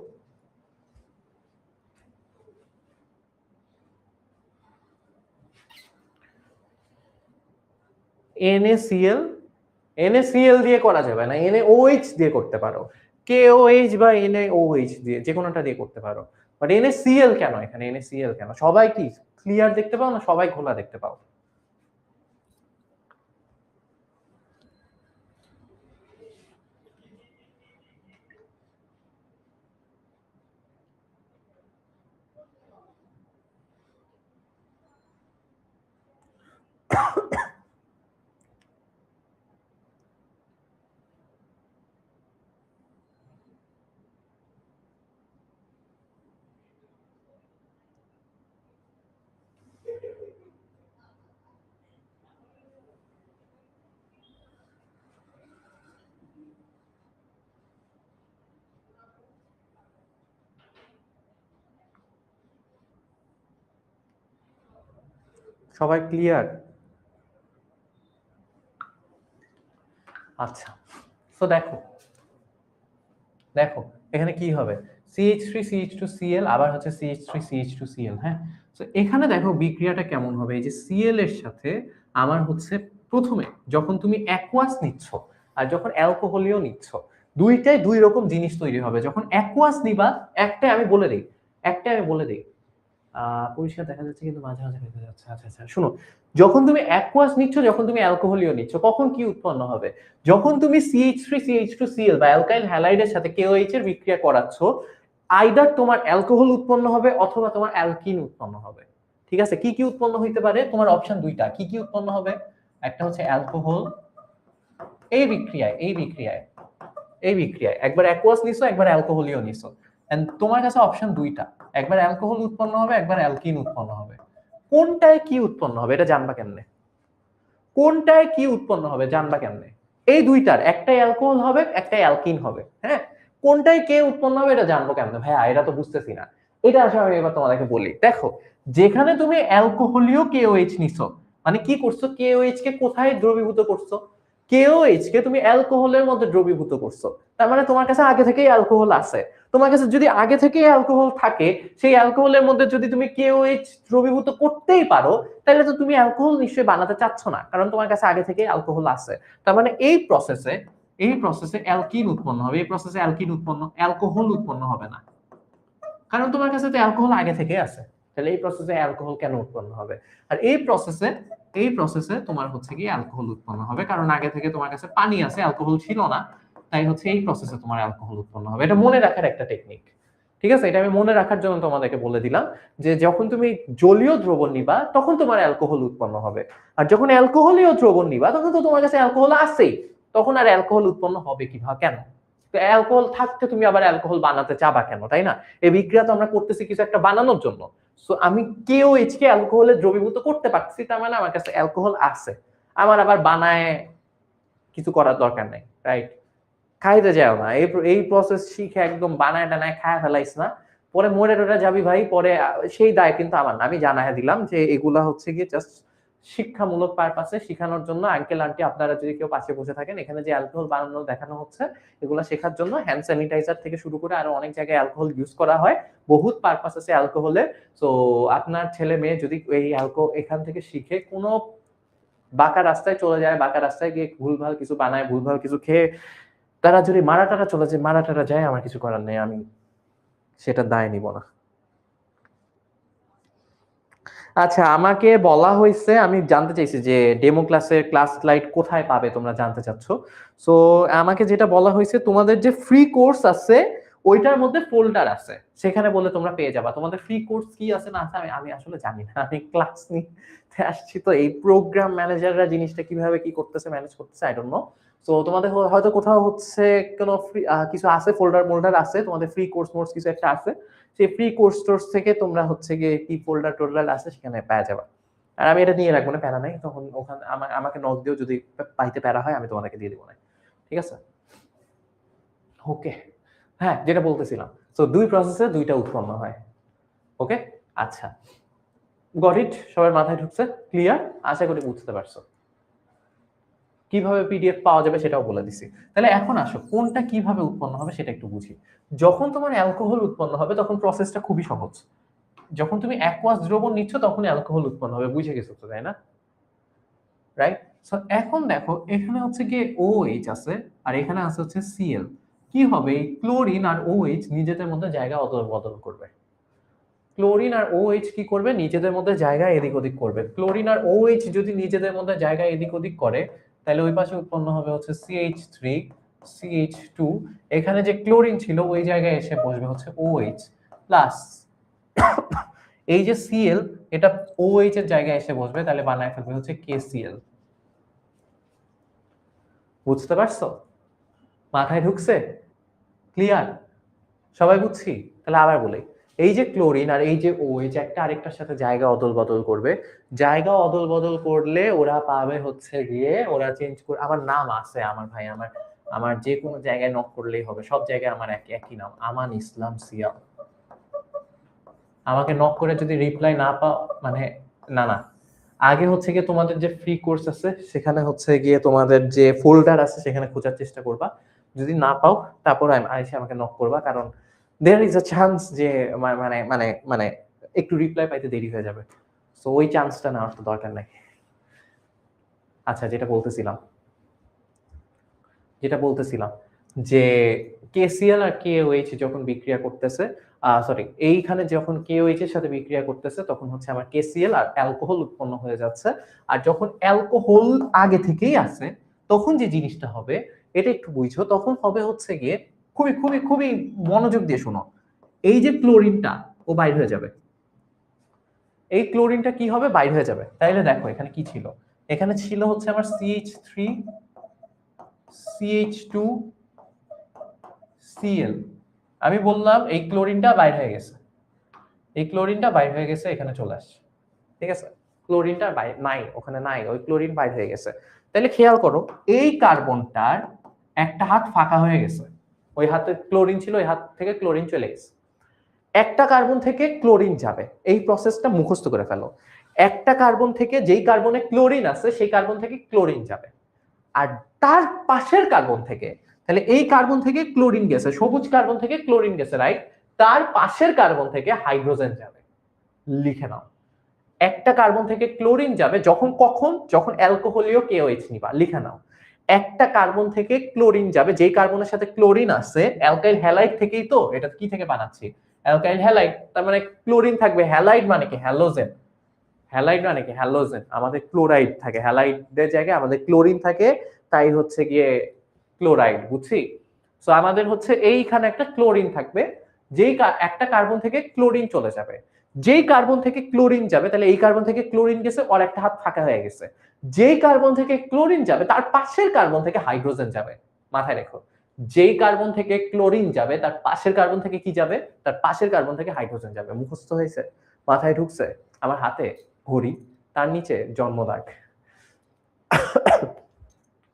NaCl দিয়ে করা যাবে না, NaOH দিয়ে করতে পারো। KOH বা NaOH দিয়ে, যে কোনোটা দিয়ে করতে পারো। বাট NaCl কেন এখানে? NaCl কেন? সবাই কি ক্লিয়ার দেখতে পাও না সবাই ঘোলা দেখতে পাও? সবাই ক্লিয়ার? আচ্ছা, তো দেখো দেখো এখানে কি হবে, CH3 CH2Cl আবার হচ্ছে CH3 CH2Cl, হ্যাঁ। তো এখানে দেখো বিক্রিয়াটা কেমন হবে। এই যে Cl এর সাথে আমার হচ্ছে প্রথমে যখন তুমি অ্যাকুয়াস নিচ্ছ আর যখন অ্যালকোহলীয় নিচ্ছ, দুইটাই দুই রকম জিনিস তৈরি হবে। যখন অ্যাকুয়াস নিবা, একটাই আমি বলে দিই, পরিষ্কার দেখা যাচ্ছে কিন্তু মাঝে মাঝে দেখা যাচ্ছে। আচ্ছা আচ্ছা, শুনো, যখন তুমি অ্যাকুয়াস নিচ্ছ, যখন তুমি অ্যালকোহলীয় নিচ্ছ, কখন কি উৎপন্ন হবে? যখন তুমি CH3 CH2Cl বা অ্যালকাইল হ্যালাইডের সাথে KOH এর বিক্রিয়া করাচ্ছ, আইদার তোমার অ্যালকোহল উৎপন্ন হবে অথবা তোমার অ্যালকিন উৎপন্ন হবে। ঠিক আছে, কি কি উৎপন্ন হইতে পারে? তোমার অপশন দুইটা, কি কি উৎপন্ন হবে? একটা হচ্ছে অ্যালকোহল, এই বিক্রিয়ায় একবার অ্যাকুয়াস নিছো, একবার অ্যালকোহলীয় নিছো, এন্ড তোমার কাছে অপশন দুইটা, একবার অ্যালকোহল উৎপন্ন হবে, একবার অ্যালকিন উৎপন্ন হবে। কোনটায় কি উৎপন্ন হবে এটা জানবা কেমনে? কোনটায় কি উৎপন্ন হবে জানবা কেমনে? এই দুইটার একটাই অ্যালকোহল হবে, একটাই অ্যালকিন হবে। হ্যাঁ? কোনটায় কে উৎপন্ন হবে এটা জানবো কেমনে? ভাইয়া এটা তো বুঝতেছি না। এটা আসলে আমি এবার তোমাদেরকে বলি। দেখো, যেখানে তুমি অ্যালকোহলীয় KOH নিছো, মানে কি করছো? KOH কে কোথায় দ্রবীভূত করছো? KOH কে তুমি অ্যালকোহলের মধ্যে দ্রবীভূত করছো। তার মানে তোমার কাছে আগে থেকেই অ্যালকোহল আছে। তোমার কাছে যদি আগে থেকেই অ্যালকোহল থাকে, সেই অ্যালকোহলের মধ্যে যদি তুমি KOH দ্রবীভূত করতেই পারো, তাহলে তো তুমি অ্যালকোহল নিশ্চয়ই বানাতে চাচ্ছ না, কারণ তোমার কাছে আগে থেকেই অ্যালকোহল আছে। তার মানে এই প্রসেসে অ্যালকিন উৎপন্ন হবে, এই প্রসেসে অ্যালকোহল উৎপন্ন হবে না, কারণ তোমার কাছে তো অ্যালকোহল আগে থেকে আছে। তাহলে এই প্রসেসে অ্যালকোহল কেন উৎপন্ন হবে? আর এই প্রসেসে তোমার হচ্ছে কি অ্যালকোহল উৎপন্ন হবে, কারণ আগে থেকে তোমার কাছে পানি আছে, অ্যালকোহল ছিল না। তাই হচ্ছে এই প্রসেসে তোমার অ্যালকোহল উৎপন্ন হবে। এটা মনে রাখার একটা টেকনিক। ঠিক আছে, এটা আমি মনে রাখার জন্য তোমাদেরকে বলে দিলাম যে যখন তুমি জলীয় দ্রবণ নিবা তখন তোমার অ্যালকোহল উৎপন্ন হবে, আর যখন অ্যালকোহলীয় দ্রবণ নিবা তখন তো তোমার কাছে অ্যালকোহল আছেই, তখন আর অ্যালকোহল উৎপন্ন হবে কিভাবে, কেন? তো অ্যালকোহল থাকতে তুমি আবার অ্যালকোহল বানাতে চাবা কেন, তাই না? এই বিক্রিয়া তো আমরা করতেছি কিছু একটা বানানোর জন্য। সো আমি KOH কে অ্যালকোহলে দ্রবীভূত করতে পারতেছি, তার মানে আমার কাছে অ্যালকোহল আছে। আমার আবার বানায় কিছু করার দরকার নেই, রাইট? খাইতে যাও না, এই প্রসেস শিখে একদম বানায় টানায় খায় ফেলাইস না, পরে মরে টরে যাবি ভাই, পরে সেই দায় কিন্তু আমার না। আমি জানাই দিলাম যে এগুলা হচ্ছে গিয়ে জাস্ট শিক্ষামূলক পারপাসে শেখানোর জন্য। আঙ্কেল আন্টি আপনারা যদি কেউ পাশে বসে থাকেন, এখানে যে অ্যালকোহল বানানো দেখানো হচ্ছে এগুলা শেখার জন্য। হ্যান্ড স্যানিটাইজার থেকে শুরু করে আরো অনেক জায়গায় অ্যালকোহল ইউজ করা হয়, বহুত পারপাস আছে অ্যালকোহলের। তো আপনার ছেলে মেয়ে যদি এই অ্যালকোহল এখান থেকে শিখে কোনো বাঁকা রাস্তায় চলে যায়, বাঁকা রাস্তায় গিয়ে ভুলভাল কিছু বানায়, ভুলভাল কিছু খেয়ে তারা যদি মারা টারা চলে যায়, মারা টারা যায়, আমার কিছু করার নেই, আমি সেটা দায় নিব না। আচ্ছা, আমাকে বলা হয়েছে, আমি জানতে চাইছি যে ডেমো ক্লাসের ক্লাস স্লাইড কোথায় পাবে, তোমরা জানতে চাচ্ছ। সো আমাকে যেটা বলা হয়েছে, তোমাদের যে ফ্রি কোর্স আছে ওইটার মধ্যে ফোল্ডার আছে, সেখানে বলে তোমরা পেয়ে যাবা। তোমাদের ফ্রি কোর্স কি আছে না আছে আমি আসলে জানি না, আমি ক্লাস নিতে আসছি তো। এই প্রোগ্রাম ম্যানেজাররা জিনিসটা কিভাবে কি করতেছে, ম্যানেজ করতেছে, আই ডোন্ট নো। সো তোমাদের হয়তো কোথাও হচ্ছে কোনো ফ্রি কিছু আছে, ফোল্ডার মোল্ডার আছে, তোমাদের ফ্রি কোর্স মোর্স কিছু একটা আছে, সেই ফ্রি কোর্স টোর্স থেকে তোমরা হচ্ছে গিয়ে কি ফোল্ডার টোল্ডার আছে সেখানে পাওয়া যাবে। আর আমি এটা নিয়ে রাখবো না, প্যারা নাই, তখন ওখানে আমাকে নক দিও, যদি পাইতে প্যারা হয় আমি তোমাদেরকে দিয়ে দিব না। ঠিক আছে, ওকে। হ্যাঁ, যেটা বলতেছিলাম, তো দুই প্রসেসে দুইটা উৎপন্ন হয়। ওকে, আচ্ছা, গট ইট? সবার মাথায় ঢুকছে? ক্লিয়ার? আশা করি বুঝতে পারছো। কিভাবে PDF পাওয়া যাবে সেটাও বলে দিছি। তাহলে এখন আসো, কোনটা কিভাবে উৎপন্ন হবে সেটা একটু বুঝি। যখন তোমার অ্যালকোহল উৎপন্ন হবে তখন প্রসেসটা খুবই সহজ। যখন তুমি অ্যাকুয়াস দ্রবণ নিচ্ছ তখন অ্যালকোহল উৎপন্ন হবে, বুঝে গেছো তো, তাই না? রাইট? সো এখন দেখো, এখানে হচ্ছে গিয়ে OH আছে আর এখানে আছে হচ্ছে Cl। কি হবে? এই ক্লোরিন আর OH নিজেদের মধ্যে জায়গা অদল বদল করবে। ক্লোরিন আর OH কি করবে? নিজেদের মধ্যে জায়গা এদিক ওদিক করবে। ক্লোরিন আর OH যদি নিজেদের মধ্যে জায়গা এদিক ওদিক করে, তাহলে ওই পাশে উৎপন্ন হবে হচ্ছে CH3 CH2। এখানে যে ক্লোরিন ছিল ওই জায়গায় এসে বসবে হচ্ছে OH প্লাস এই যে Cl, এটা OH এর জায়গায় এসে বসবে, তাহলে বানায় ফেলবে হচ্ছে KCl। বুঝতে পারছো? মাথায় ঢুকছে? ক্লিয়ার? সবাই বুঝছি? তাহলে আবার বলি, এই যে ক্লোরিন আর এই যে OH একটা আরেকটার সাথে জায়গা অদল বদল করবে। জায়গা অদল বদল করলে ওরা পাবে হচ্ছে গিয়ে, ওরা চেঞ্জ করে, আমার নাম আছে, আমার ভাই, আমার আমার যে কোনো জায়গায় নক করলেই হবে, সব জায়গায় আমার একই নাম, আমান ইসলাম সিয়াম। আমাকে নক করে যদি রিপ্লাই না পাও, মানে না না, আগে হচ্ছে গিয়ে তোমাদের যে ফ্রি কোর্স আছে সেখানে হচ্ছে গিয়ে তোমাদের যে ফোল্ডার আছে সেখানে খোঁজার চেষ্টা করবা। যদি না পাও তারপর আইসে আমাকে নক করবা, কারণ দেয়ার ইজ আ চান্স যে মানে মানে মানে একটু রিপ্লাই পাইতে দেরি হয়ে যাবে। সো ওই চান্সটা নেওয়ার তো দরকার নাই। আচ্ছা, যেটা বলতেছিলাম যে KCl আর KOH যখন বিক্রিয়া করতেছে, সরি, এইখানে যখন KOH এর সাথে বিক্রিয়া করতেছে তখন হচ্ছে আমার KCl আর অ্যালকোহল উৎপন্ন হয়ে যাচ্ছে। আর যখন অ্যালকোহল আগে থেকেই আছে তখন যে জিনিসটা হবে, এটা একটু বুঝো, তখন হবে হচ্ছে গিয়ে, খুবই খুবই খুবই মনোযোগ দিয়ে শোনো, এই যে ক্লোরিনটা ও বাইর হয়ে যাবে। এই ক্লোরিনটা কি হবে? বাইর হয়ে যাবে। তাইলে দেখো এখানে কি ছিল, এখানে ছিল হচ্ছে আমার CH3 CH2 Cl। আমি বললাম এই ক্লোরিনটা বাইর হয়ে গেছে, এই ক্লোরিনটা বাইর হয়ে গেছে, এখানে চলে আসছে। ঠিক আছে, ক্লোরিনটা নাই, ওখানে নাই, ওই ক্লোরিন বাইর হয়ে গেছে। তাহলে খেয়াল করো, এই কার্বনটার একটা হাত ফাঁকা হয়ে গেছে, ওই হাতে ক্লোরিন ছিল, ওই হাত থেকে ক্লোরিন চলে গেছে। একটা কার্বন থেকে ক্লোরিন যাবে, এই প্রসেসটা মুখস্থ করে ফেলো। একটা কার্বন থেকে, যেই কার্বনে ক্লোরিন আছে সেই কার্বন থেকে ক্লোরিন যাবে, আর তার পাশের কার্বন থেকে, তাহলে এই কার্বন থেকে ক্লোরিন গেছে, সবুজ কার্বন থেকে ক্লোরিন গেছে, রাইট? তার পাশের কার্বন থেকে হাইড্রোজেন যাবে। লিখে নাও, একটা কার্বন থেকে ক্লোরিন যাবে যখন, কখন? যখন অ্যালকোহলীয় KOH নিবা। লিখে নাও, একটা কার্বন থেকে ক্লোরিন যাবে, যেই কার্বনের সাথে ক্লোরিন আছে, অ্যালকাইল হ্যালাইড থেকেই তো, এটা কি থেকে বানাচ্ছি? অ্যালকাইল হ্যালাইড, তার মানে ক্লোরিন থাকবে, হ্যালাইড মানে কি? হ্যালোজেন। হ্যালাইড মানে কি? হ্যালোজেন। আমাদের ক্লোরাইড থাকে, হ্যালাইডের জায়গায় আমাদের ক্লোরিন থাকে, তাই হচ্ছে গিয়ে ক্লোরাইড, বুঝছি? সো আমাদের হচ্ছে এইখানে একটা ক্লোরিন থাকবে, যেই একটা কার্বন থেকে ক্লোরিন চলে যাবে, যেই কার্বন থেকে ক্লোরিন যাবে, তাহলে এই কার্বন থেকে ক্লোরিন গেছে, ওর একটা হাত ফাঁকা হয়ে গেছে। যেই কার্বন থেকে ক্লোরিন যাবে তার পাশের কার্বন থেকে হাইড্রোজেন যাবে। মাথায় রেখো, যেই কার্বন থেকে ক্লোরিন যাবে তার পাশের কার্বন থেকে কি যাবে? তার পাশের কার্বন থেকে হাইড্রোজেন যাবে। মুখস্থ হয়েছে? মাথায় ঢুকছে? আমার হাতে ঘড়ি, তার নিচে জন্মদাগ।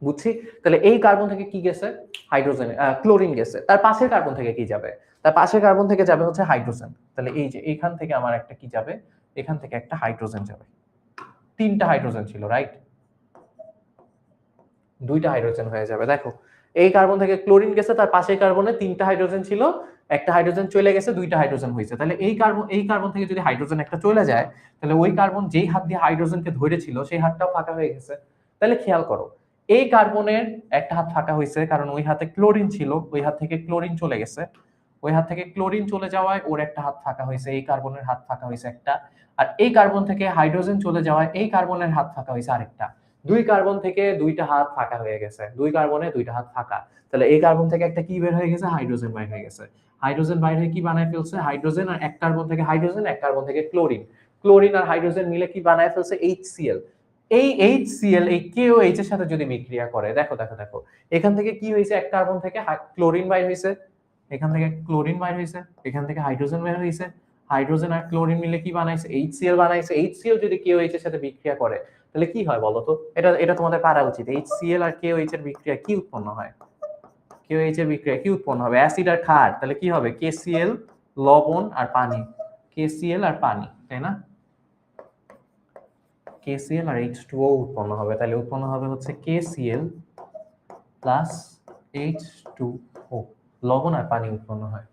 বুঝছি? তাহলে এই কার্বন থেকে কি গেছে? হাইড্রোজেন, ক্লোরিন গেছে। তার পাশের কার্বন থেকে কি যাবে? তার পাশের কার্বন থেকে যাবে হচ্ছে হাইড্রোজেন। তাহলে এই যে এইখান থেকে আমার একটা কি যাবে? এখান থেকে একটা হাইড্রোজেন যাবে। তিনটা হাইড্রোজেন ছিল, রাইট? দুইটা হাইড্রোজেন হয়ে যাবে। দেখো, এই কার্বন থেকে ক্লোরিন গেছে, তার পাশের কার্বনে তিনটা হাইড্রোজেন ছিল, একটা হাইড্রোজেন চলে গেছে, দুইটা হাইড্রোজেন হয়েছে। তাহলে এই কার্বন থেকে যদি হাইড্রোজেন একটা চলে যায়, তাহলে ওই কার্বন যেই হাত দিয়ে হাইড্রোজেনকে ধরেছিল সেই হাতটাও ফাঁকা হয়ে গেছে। তাহলে খেয়াল করো, এই কার্বনের একটা হাত ফাঁকা হয়েছে কারণ ওই হাতে ক্লোরিন ছিল, ওই হাত থেকে ক্লোরিন চলে গেছে, ওই হাত থেকে ক্লোরিন চলে যাওয়ায় ওর একটা হাত ফাঁকা হয়েছে, এই কার্বনের হাত ফাঁকা হয়েছে একটা। আর এই কার্বন থেকে হাইড্রোজেন চলে যাওয়ায় এই কার্বনের হাত ফাঁকা হয়েছে আরেকটা। দুই কার্বন থেকে দুইটা হাত ফাঁকা হয়ে গেছে, দুই কার্বনে দুইটা হাত ফাঁকা। তাহলে এই কার্বন থেকে একটা কি বের হয়ে গেছে? হাইড্রোজেন বের হয়ে গেছে। হাইড্রোজেন বাইরে হয়ে কি বানায় ফেলছে? হাইড্রোজেন, আর এক কার্বন থেকে হাইড্রোজেন, এক কার্বন থেকে ক্লোরিন। ক্লোরিন আর হাইড্রোজেন মিলে কি বানায় ফেলছে? HCl। এই HCl এই KOH এর সাথে যদি বিক্রিয়া করে, দেখো দেখো দেখো, এখান থেকে কি হয়েছে? এক কার্বন থেকে ক্লোরিন বাইর হয়েছে, এখান থেকে ক্লোরিন বাইর হয়েছে, এখান থেকে হাইড্রোজেন বের হয়েছে, হাইড্রোজেন আর ক্লোরিন মিলে কি বানাইছে? HCl বানাইছে। HCl যদি KOH এর সাথে বিক্রিয়া করে, তাহলে কি হয় বলো তো? এটা এটা তোমাদের পারা উচিত। HCl আর KOH এর বিক্রিয়া কি উৎপন্ন হয়? KOH এর বিক্রিয়া কি উৎপন্ন হবে? অ্যাসিড আর ক্ষার। তাহলে কি হবে? KCl, লবণ আর পানি। KCl আর পানি, তাই না? KCl আর H2O উৎপন্ন হবে। তাহলে উৎপন্ন হবে হচ্ছে KCl প্লাস H2O। লবণ আর পানি উৎপন্ন হয়।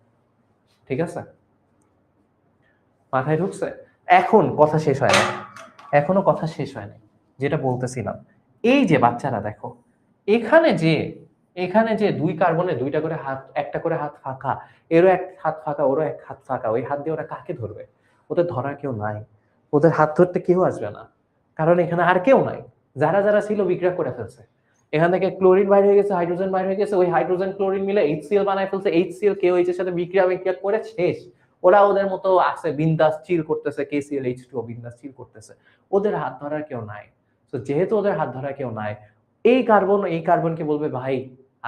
ঠিক আছে? মাথায় ঢুকছে? এখন কথা শেষ হয় না, এখনো কথা শেষ হয় নাই। যেটা বলতেছিলাম, এই যে বাচ্চারা দেখো, এখানে যে এখানে যে দুই কার্বনে দুইটা করে হাত, একটা করে হাত ফাঁকা, এরও এক হাত ফাঁকা, ওরও এক হাত ফাঁকা, ওই হাত দিয়ে ওরা কাকে ধরবে? ওদের ধরার কেউ নাই, ওদের হাত ধরতে কেউ আসবে না, কারণ এখানে আর কেউ নাই। যারা যারা ছিল বিক্রিয়া করে ফেলছে। এখান থেকে ক্লোরিন বাইর হয়ে গেছে, হাইড্রোজেন বাইর হয়ে গেছে, ওই হাইড্রোজেন ক্লোরিন মিলে HCl বানায় ফেলছে। HCl KOH এর সাথে বিক্রিয়া বিক্রিয়া করে শেষ। ওরা ওদের মতো আছে, বিন্দাস চিল করতেছে, KCl H2O বিন্দাস চিল করতেছে। ওদের হাত ধরার কেউ নাই। তো যেহেতু ওদের হাত ধরার কেউ নাই, এই কার্বনকে বলবে, ভাই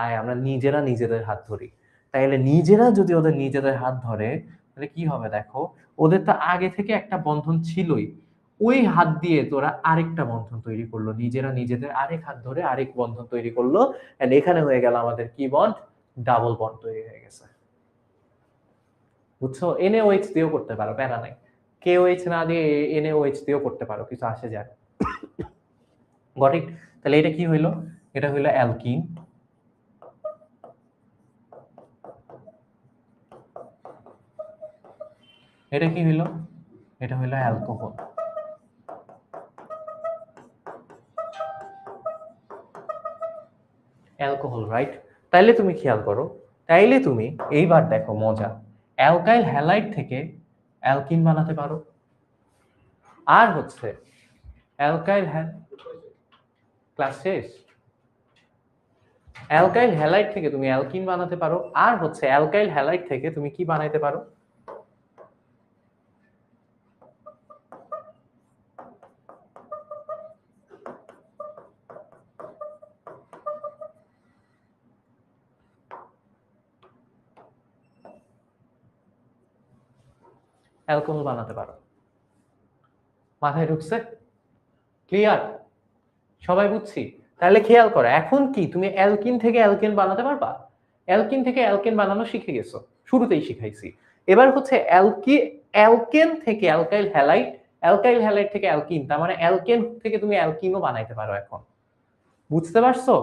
আয় আমরা নিজেরা নিজেদের হাত ধরি। তাইলে নিজেরা যদি ওদের নিজেদের হাত ধরে, তাহলে কি হবে দেখো, ওদের তো আগে থেকে একটা বন্ধন ছিলই, ওই হাত দিয়ে তোরা আরেকটা বন্ধন তৈরি করলো, নিজেরা নিজেদের আরেক হাত ধরে আরেক বন্ধন তৈরি করলো। এন্ড এখানে হয়ে গেল আমাদের কি বন্ড? ডাবল বন্ড তৈরি হয়ে গেছে। বুঝছো? NaOH দিয়েও করতে পারো, প্যারা নাই। KOH না দিয়ে NaOH দিয়েও করতে পারো, কিছু আসে যায়। Got it? তাহলে এটা কি হইলো? এটা হইলো অ্যালকিন। এটা কি হইলো? এটা হইলো অ্যালকোহল। Alcohol, right? তাইলে তুমি খেয়াল করো, তাইলে তুমি এইবার দেখো মজা, অ্যালকাইল হ্যালাইড থেকে অ্যালকিন বানাতে পারো। আর হচ্ছে অ্যালকাইল ক্লাস শেষ। অ্যালকাইল হ্যালাইড থেকে তুমি অ্যালকিন বানাতে পারো, আর হচ্ছে অ্যালকাইল হ্যালাইড থেকে তুমি কি বানাইতে পারো? অ্যালকোহল বানাতে পারো। মাথায় ঢুকছে? ক্লিয়ার? সবাই বুঝছি? তাহলে খেয়াল করো, এখন কি তুমি অ্যালকিন থেকে অ্যালকেন বানাতে পারবা? অ্যালকিন থেকে অ্যালকেন বানানো শিখে গেছো, শুরুতেই শিখাইছি। এবার হচ্ছে অ্যালকেন থেকে অ্যালকাইল হ্যালাইড, অ্যালকাইল হ্যালাইড থেকে অ্যালকিন, তার মানে অ্যালকেন থেকে তুমি অ্যালকিনও বানাইতে পারো এখন। বুঝতে পারছো?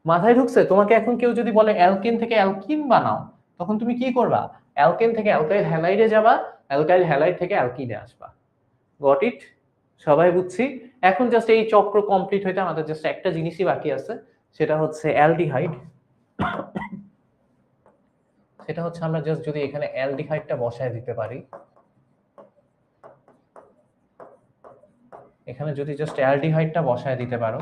মাথায় ঢুকছে? তোমাকে এখন কেউ যদি বলে অ্যালকেন থেকে অ্যালকিন বানাও, তখন তুমি কি করবা? অ্যালকেন থেকে অ্যালকাইল হ্যালাইডে যাবা, অ্যালকাইল হ্যালাইড থেকে অ্যালকিনে আসবা। Got it? সবাই বুঝছি? এখন জাস্ট এই চক্র কমপ্লিট হইতে আমাদের জাস্ট একটা জিনিসই বাকি আছে, সেটা হচ্ছে অ্যালডিহাইড। সেটা হচ্ছে আমরা জাস্ট যদি এখানে অ্যালডিহাইডটা বসায় দিতে পারি, এখানে যদি জাস্ট অ্যালডিহাইডটা বসায় দিতে পারো,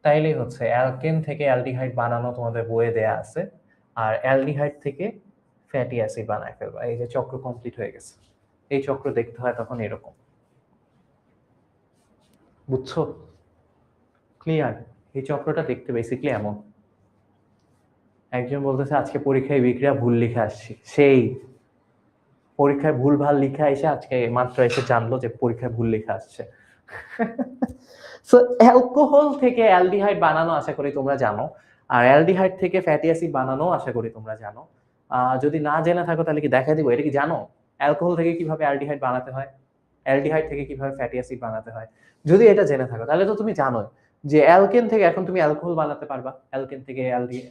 তাইলেই হচ্ছে অ্যালকেন থেকে অ্যালডিহাইড বানানো তোমাদের বইয়ে দেয়া আছে, আর অ্যালডিহাইড থেকে ফ্যাটি অ্যাসিড বানায় ফেলবা। এই যে চক্র কমপ্লিট হয়ে গেছে। এই চক্র দেখতে হয় তখন এরকম। বুঝছো? ক্লিয়ার? এই চক্রটা দেখতে বেসিক্যালি এমন। একজন বলতেছে আজকে পরীক্ষায় বিক্রিয়া ভুল লিখে আসছি, সেই পরীক্ষায় ভুল ভাল লিখে এসে আজকে মাত্র এসে জানলো যে পরীক্ষায় ভুল লিখে আসছে। সো অ্যালকোহল থেকে অ্যালডিহাইড বানানো আশা করি তোমরা জানো, আর অ্যালডিহাইড থেকে ফ্যাটি অ্যাসিড বানানো আশা করি তোমরা জানো। যদি না জেনে থাকো তাহলে কি দেখাই দিব, এটা কি জানো? অ্যালকোহল থেকে কিভাবে অ্যালডিহাইড বানাতে হয়, অ্যালডিহাইড থেকে কিভাবে ফ্যাটি অ্যাসিড বানাতে হয়, যদি এটা জেনে থাকো তাহলে তো তুমি জানো যে অ্যালকেন থেকে এখন তুমি অ্যালকোহল বানাতে পারবা, অ্যালকেন থেকে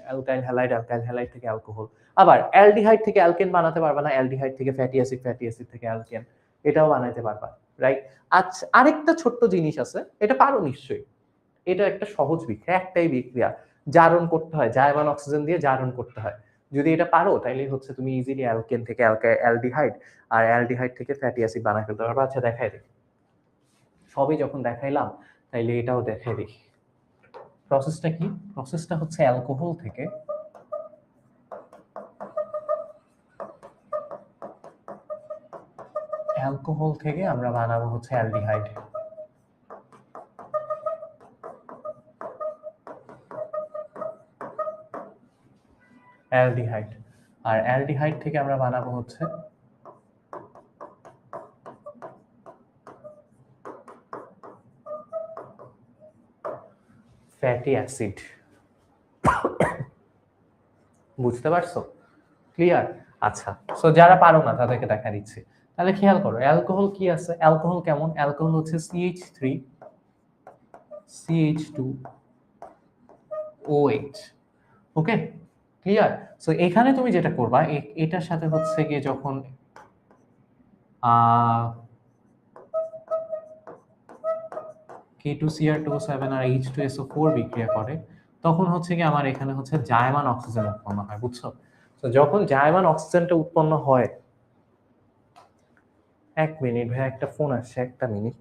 অ্যালকাইল হ্যালাইড, অ্যালকাইল হ্যালাইড থেকে অ্যালকোহল। আবার অ্যালডিহাইড থেকে অ্যালকেন বানাতে পারবা না, অ্যালডিহাইড থেকে ফ্যাটি অ্যাসিড, ফ্যাটি অ্যাসিড থেকে অ্যালকেন, এটাও বানাইতে পারবা, রাইট? আচ্ছা, আরেকটা ছোট্ট জিনিস আছে, এটা পারো নিশ্চয়ই। এটা একটা সহজ বিক্রিয়া, একটাই বিক্রিয়া, জারণ করতে হয়, জায়মান অক্সিজেন দিয়ে জারণ করতে হয়। যদি এটা পারো তাইলে হচ্ছে তুমি ইজিলি অ্যালকেন থেকে অ্যালডিহাইড আর অ্যালডিহাইড থেকে ফ্যাটি অ্যাসিড বানাই ফেলতে পারবা। আচ্ছা দেখাই দিই। সবই যখন দেখাইলাম তাইলে এটাও দেখাই দিই। প্রসেসটা কি? প্রসেসটা হচ্ছে অ্যালকোহল থেকে আমরা বানাবো হচ্ছে অ্যালডিহাইড। অ্যালডিহাইড আর অ্যালডিহাইড থেকে আমরা বানাবো হচ্ছে ফ্যাটি অ্যাসিড। বুঝতে পারছো? ক্লিয়ার? আচ্ছা, সো যারা পারো না তাদেরকে দেখা দিচ্ছি। তাহলে খেয়াল করো অ্যালকোহল কি আছে, অ্যালকোহল কেমন? অ্যালকোহল হচ্ছে CH3 CH2OH। ওকে, ক্লিয়ার? সো এখানে তুমি যেটা করবা, এটার সাথে হচ্ছে গিয়ে যখন K2Cr2O7 আর H2SO4 বিক্রিয়া করে, তখন হচ্ছে কি আমার এখানে হচ্ছে জায়মান অক্সিজেন উৎপন্ন হয়। বুঝছো? তো যখন জায়মান অক্সিজেনটা উৎপন্ন হয়, এক মিনিট ভাই, একটা ফোন আসছে, একটা মিনিট।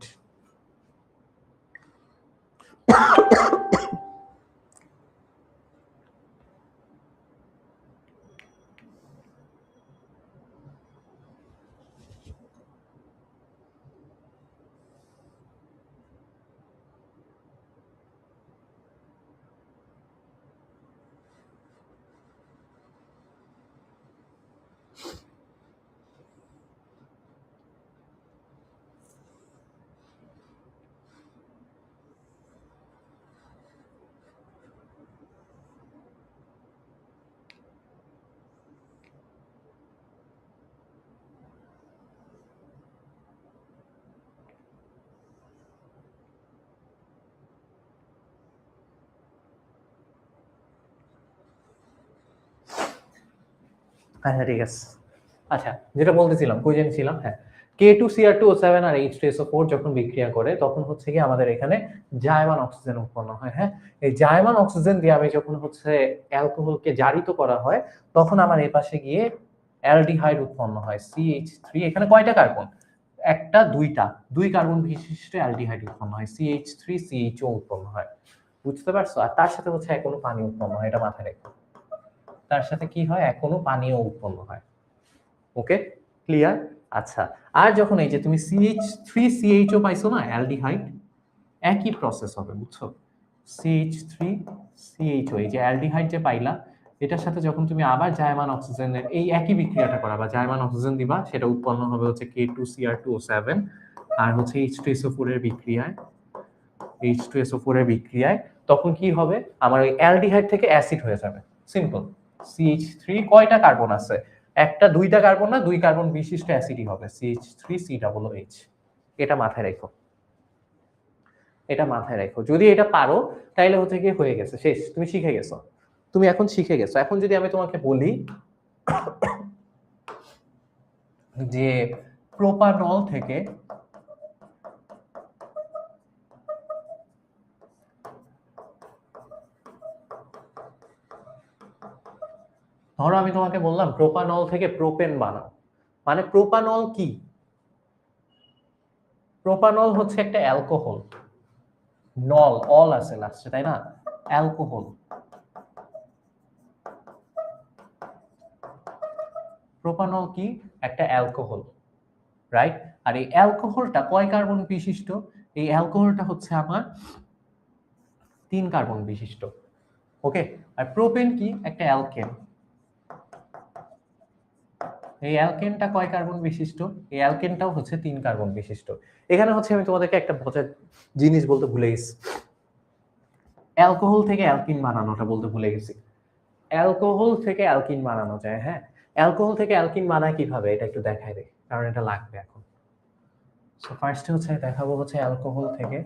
আচ্ছা ঠিক আছে। আচ্ছা, যেটা বলতেছিলাম, কই জানি ছিলাম? হ্যাঁ, K2Cr2O7 আর H2SO4 যখন বিক্রিয়া করে তখন হচ্ছে কি আমাদের এখানে জায়মান অক্সিজেন উৎপন্ন হয়। হ্যাঁ, এই জায়মান অক্সিজেন দিয়ে আমি যখন হচ্ছে অ্যালকোহলকে জারিত করা হয়, তখন আমার এই পাশে গিয়ে অ্যালডিহাইড উৎপন্ন হয় CH3। এখানে কয়টা কার্বন? একটা, দুইটা, দুই কার্বন বিশিষ্ট অ্যালডিহাইড উৎপন্ন হয়, CH3CHO উৎপন্ন হয়। বুঝতে পারছো? আর তার সাথে হচ্ছে এখনো পানি উৎপন্ন হয়, এটা মাথায় রেখো। তার সাথে কি হয়? এখনো পানিও উৎপন্ন হয়। ওকে, ক্লিয়ার? আচ্ছা, আর যখন এই যে তুমি CH3CHO পাইছো না, অ্যালডিহাইড, একই প্রসেস হবে। বুঝছো? CH3CHO, এই যে অ্যালডিহাইড যে পাইলা, এটার সাথে যখন তুমি আবার জায়মান অক্সিজেনের এই একই বিক্রিয়াটা করাবা, জায়মান অক্সিজেন দিবা, সেটা উৎপন্ন হবে হচ্ছে K2Cr2O7 আর হচ্ছে H2SO4 এর বিক্রিয়ায় H2SO4 এর বিক্রিয়ায় তখন কি হবে, আমার ওই অ্যালডিহাইড থেকে অ্যাসিড হয়ে যাবে। সিম্পল। CH3 কয়টা কার্বন আছে? একটা দুইটা কার্বন না, দুই কার্বন বিশিষ্ট অ্যাসিডই হবে CH3COOH। এটা মাথায় রেখো, এটা মাথায় রেখো। যদি এটা পারো তাইলে হচ্ছে কি হয়ে গেছে, শেষ, তুমি শিখে গেছো। তুমি এখন শিখে গেছো। এখন যদি আমি তোমাকে বলি যে প্রোপানল থেকে ধরো আমি তোমাকে বললাম প্রোপানল থেকে প্রোপেন বানাও, মানে প্রোপানল কি? প্রোপানল হচ্ছে একটা অ্যালকোহল, নল অল আছে লাস্টে, তাই না? অ্যালকোহল। প্রোপানল কি? একটা অ্যালকোহল, রাইট? আর এই অ্যালকোহলটা কয় কার্বন বিশিষ্ট? এই অ্যালকোহলটা হচ্ছে আমার 3 কার্বন বিশিষ্ট। ওকে। আর প্রোপেন কি? একটা অ্যালকেন। এই অ্যালকেনটা কয় কার্বন বিশিষ্ট? এই অ্যালকেনটাও হচ্ছে 3 কার্বন বিশিষ্ট। এখানে হচ্ছে আমি তোমাদেরকে একটা মজার জিনিস বলতে ভুলে গেছি, অ্যালকোহল থেকে অ্যালকিন বানানোটা বলতে ভুলে গেছি। অ্যালকোহল থেকে অ্যালকিন বানানো যায়, হ্যাঁ। অ্যালকোহল থেকে অ্যালকিন বানায় কিভাবে এটা একটু দেখাই দেই, কারণ এটা লাগবে এখন। সো ফার্স্টে হচ্ছে দেখাবো হচ্ছে অ্যালকোহল থেকে,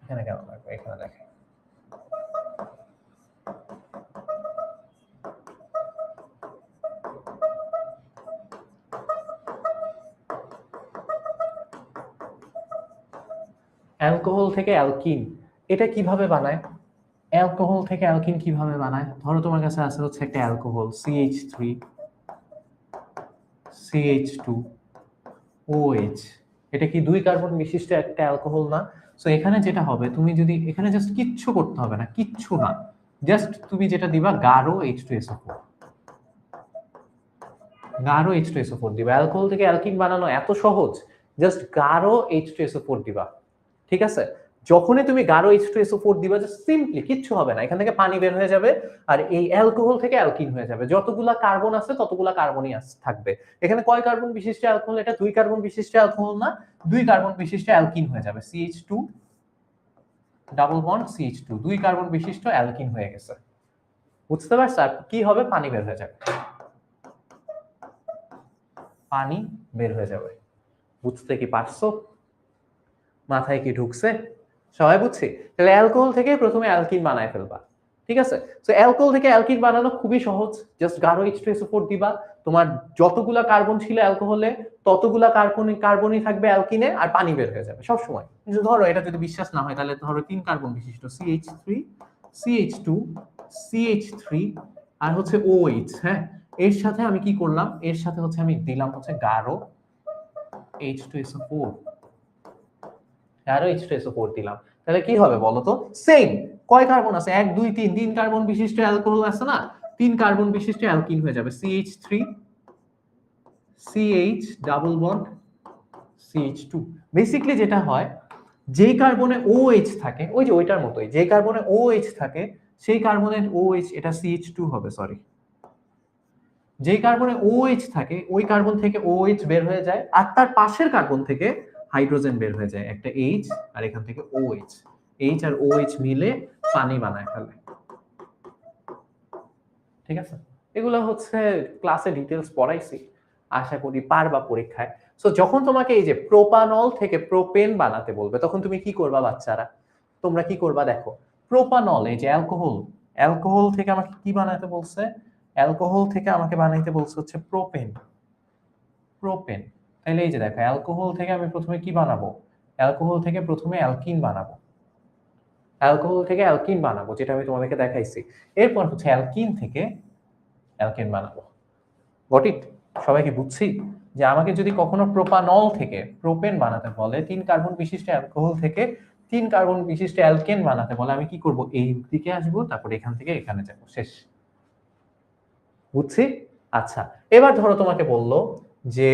এখানে কেন লাগবে, এখানে দেখাই। অ্যালকোহল থেকে অ্যালকিন এটা কিভাবে বানায়? অ্যালকোহল থেকে অ্যালকিন কিভাবে বানায়? ধরো তোমার কাছে আছে হচ্ছে একটা অ্যালকোহল CH3 CH2 OH, এটা কি 2 কার্বন বিশিষ্ট একটা অ্যালকোহল না? সো এখানে যেটা হবে, তুমি যদি এখানে জাস্ট কিচ্ছু করতে হবে না, কিচ্ছু না, জাস্ট তুমি যেটা দিবা গাঢ় H2SO4, গাঢ় H2SO4 দিবা। অ্যালকোহল থেকে অ্যালকিন বানানো এত সহজ, জাস্ট গাঢ় H2SO4 দিবা। ঠিক আছে? যখনই তুমি গাঢ় H2SO4 দিবা, জাস্ট সিম্পলি কিচ্ছু হবে না, এখান থেকে পানি বের হয়ে যাবে আর এই অ্যালকোহল থেকে অ্যালকিন হয়ে যাবে। যতগুলা কার্বন আছে ততগুলা কার্বনই থাকবে। এখানে কয় কার্বন বিশিষ্ট অ্যালকোহল? এটা 2 কার্বন বিশিষ্ট অ্যালকোহল না, 2 কার্বন বিশিষ্ট অ্যালকিন হয়ে যাবে। CH2 double bond CH2, 2 carbon বিশিষ্ট অ্যালকিন হয়ে গেছে। বুঝতে পারছ? আর কি হবে? পানি বের হয়ে যাবে, পানি বের হয়ে যাবে। বুঝতে কি পারছো? মাথায় কি ঢুকছে? সবাই বুঝছি? তাহলে অ্যালকোহল থেকে প্রথমে অ্যালকিন বানায় ফেলবা। ঠিক আছে? সো অ্যালকোহল থেকে অ্যালকিন বানানো খুবই সহজ। জাস্ট গাঢ় H2SO4 দিবা। তোমার যতগুলা কার্বন ছিল অ্যালকোহলে ততগুলা কার্বনই থাকবে অ্যালকিনে, আর পানি বের হয়ে যাবে সব সময়। কিন্তু ধরো এটা যদি বিশ্বাস না হয় তাহলে ধরো 3 কার্বন বিশিষ্ট CH3 CH2 CH3 আর হচ্ছে OH, হ্যাঁ। এর সাথে আমি কি করলাম? এর সাথে হচ্ছে আমি দিলাম হচ্ছে গাঢ় H2SO4, আরো H2SO4 দিলাম। তাহলে কি হবে বলো তো? সেম। কয় কার্বন আছে? 1 2 3, 3 কার্বন বিশিষ্ট অ্যালকোহল আছে না? 3 কার্বন বিশিষ্ট অ্যালকিন হয়ে যাবে। CH3 CH double bond CH2। Basically যেটা হয়, যেই কার্বনে OH থাকে, ওই যে ওইটার মতোই, যে কার্বনে OH থাকে সেই কার্বনের OH, এটা CH2 হবে, সরি। যেই কার্বনে OH থাকে ওই কার্বন থেকে OH বের হয়ে যায়, আর তার পাশের কার্বন থেকে হাইড্রোজেন বের হয়ে যায়, একটা H আর এখান থেকে OH। H আর OH মিলে পানি বানায় ফেলে। ঠিক আছে? এগুলো হচ্ছে ক্লাসে ডিটেইলস পড়াইছি, আশা করি পারবা পরীক্ষায়। সো যখন তোমাকে এই যে প্রোপানল থেকে প্রোপেন বানাতে বলবে তখন তুমি কি করবা বাচ্চারা? তোমরা কি করবা দেখো, প্রোপানল এই যে অ্যালকোহল, অ্যালকোহল থেকে আমাকে কি বানাতে বলছে? অ্যালকোহল থেকে আমাকে বানাইতে বলছে হচ্ছে প্রোপেন। প্রোপেন। তাহলে এই যে দেখো, অ্যালকোহল থেকে আমি প্রথমে কি বানাবো? অ্যালকোহল থেকে প্রথমে অ্যালকিন বানাবো। অ্যালকোহল থেকে অ্যালকিন বানাবো, যেটা আমি তোমাদেরকে দেখাইছি। এরপর হচ্ছে অ্যালকিন থেকে অ্যালকেন বানাবো। Got it? সবাই কি বুঝছি? যে আমাকে যদি কখনো প্রোপানল থেকে প্রোপেন বানাতে বলে, 3 কার্বন বিশিষ্ট অ্যালকোহল থেকে 3 কার্বন বিশিষ্ট অ্যালকেন বানাতে বলে, আমি কি করব? এই দিকে আসবো, তারপর এখান থেকে এখানে যাব, শেষ। বুঝছি? আচ্ছা, এবার ধরো তোমাকে বললো যে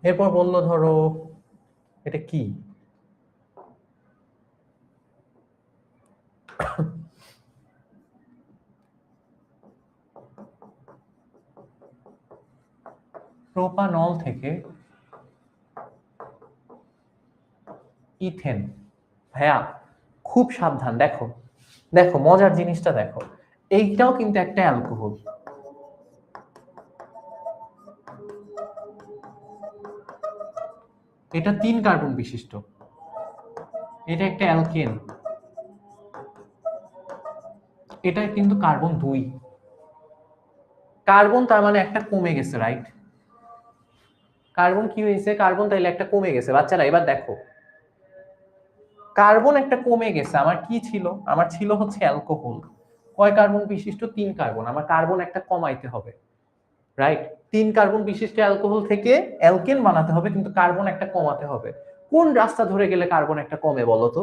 এরপর বললো ধরো এটা কি, প্রোপানল থেকে ইথেন। ভাইয়া খুব সাবধান, দেখো দেখো মজার জিনিসটা দেখো, এইটাও কিন্তু একটা অ্যালকোহল। এটা 3 কার্বন বিশিষ্ট, এটা একটা অ্যালকেন, এটা কিন্তু কার্বন 2। কার্বন তার মানে একটা কমে গেছে, রাইট? কার্বন কি হয়েছে? কার্বন তাইলে একটা কমে গেছে। বাচ্চারা এবার দেখো, কার্বন একটা কমে গেছে, আমার কি ছিল? আমার ছিল হচ্ছে অ্যালকোহল। কয় কার্বন বিশিষ্ট? 3 কার্বন। আমার কার্বন একটা কমাইতে হবে, রাইট? 3 কার্বন বিশিষ্ট অ্যালকোহল থেকে অ্যালকেন বানাতে হবে, কিন্তু কার্বন একটা কমাতে হবে। কোন রাস্তা ধরে গেলে কার্বন একটা কমে বলো তো?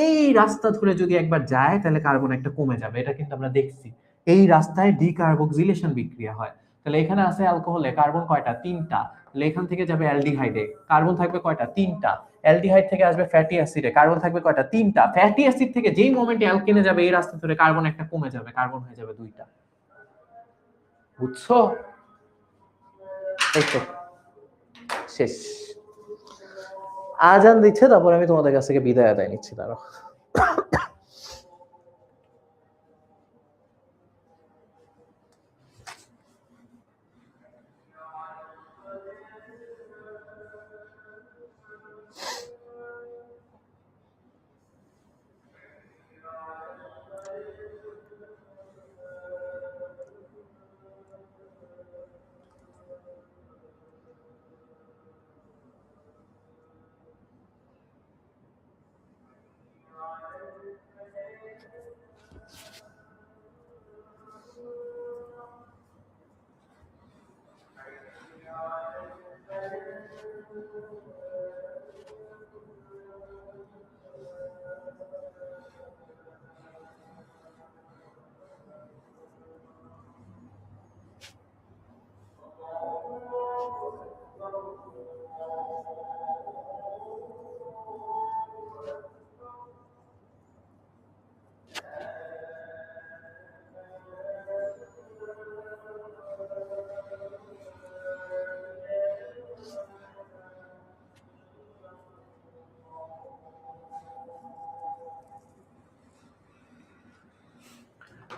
এই রাস্তা ধরে যদি একবার যায় তাহলে কার্বন একটা কমে যাবে, এটা কিন্তু আমরা দেখছি। এই রাস্তায় ডিকার্বক্সিলেশন বিক্রিয়া হয়। তাহলে এখানে আছে অ্যালকোহলে কার্বন কয়টা? 3টা। তাহলে এখান থেকে যাবে অ্যালডিহাইডে, কার্বন থাকবে কয়টা? 3টা। অ্যালডিহাইড থেকে আসবে ফ্যাটি অ্যাসিডে, কার্বন থাকবে কয়টা? 3টা। ফ্যাটি অ্যাসিড থেকে যেই মোমেন্টে অ্যালকেনে যাবে এই রাস্তা ধরে কার্বন একটা কমে যাবে, কার্বন হয়ে যাবে 2টা। বুঝছো? এই তো শেষ। আজান দিচ্ছে, তারপর আমি তোমাদের কাছ থেকে বিদায় আদায় নিচ্ছি। দাঁড়াও।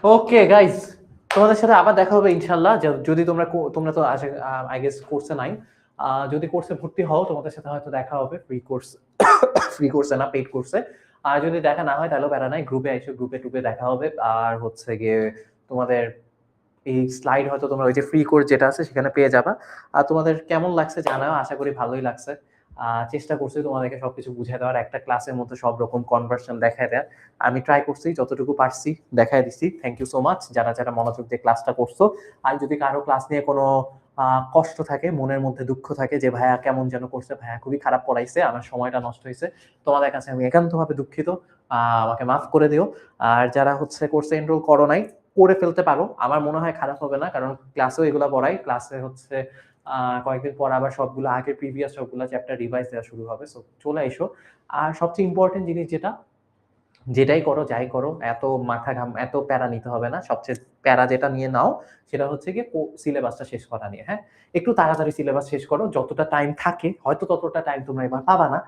ওকে গাইস, তোমাদের সাথে আবার দেখা হবে ইনশাল্লাহ। যদি তোমরা তোমরা তো আই গেস কোর্সে নাই, যদি কোর্সে ভর্তি হও তোমাদের সাথে হয়তো দেখা হবে ফ্রি কোর্স, ফ্রি কোর্সে না পেইড কোর্সে। আর যদি দেখা না হয় তাহলেও প্যারা নাই, গ্রুপে আইসো, গ্রুপে টুপে দেখা হবে। আর হচ্ছে গিয়ে তোমাদের এই স্লাইড হয়তো তোমরা ওই যে ফ্রি কোর্স যেটা আছে সেখানে পেয়ে যাবা। আর তোমাদের কেমন লাগছে জানাও, আশা করি ভালোই লাগছে। চেষ্টা করছি তোমাদেরকে সবকিছু বুঝিয়ে দেওয়ার, একটা ক্লাসের মধ্যে সব রকম কনভার্সন দেখায় দেওয়ার। আমি ট্রাই করছি, যতটুকু পারছি দেখায় দিচ্ছি। থ্যাংক ইউ সো মাচ যারা যারা মনোযোগ দিয়ে ক্লাসটা করছো। আর যদি কারো ক্লাস নিয়ে কোনো কষ্ট থাকে, মনের মধ্যে দুঃখ থাকে যে ভাইয়া কেমন যেন করছে, ভাইয়া খুবই খারাপ পড়াইছে, আমার সময়টা নষ্ট হয়েছে, তোমাদের কাছে আমি একান্তভাবে দুঃখিত। আমাকে মাফ করে দিও। আর যারা হচ্ছে কোর্সে এনরোল করো নাই, করে ফেলতে পারো, আমার মনে হয় খারাপ হবে না, কারণ ক্লাসেও এগুলো পড়াই। ক্লাসে হচ্ছে কয়েকদিন পর আবার সবগুলো আগের প্রিভিয়াস সবগুলো চ্যাপ্টার রিভাইজ দেওয়া শুরু হবে। সো চলে এসো। আর সবচেয়ে ইম্পর্টেন্ট জিনিস যেটা, যেটাই করো যাই করো, এত মাথা ঘাম এত প্যারা নিতে হবে না। সবচেয়ে প্যারা যেটা নিয়ে নাও সেটা হচ্ছে গিয়ে সিলেবাসটা শেষ করা নিয়ে। হ্যাঁ, একটু তাড়াতাড়ি সিলেবাস শেষ করো, যতটা টাইম থাকে, হয়তো ততটা টাইম তোমরা এবার পাবা না,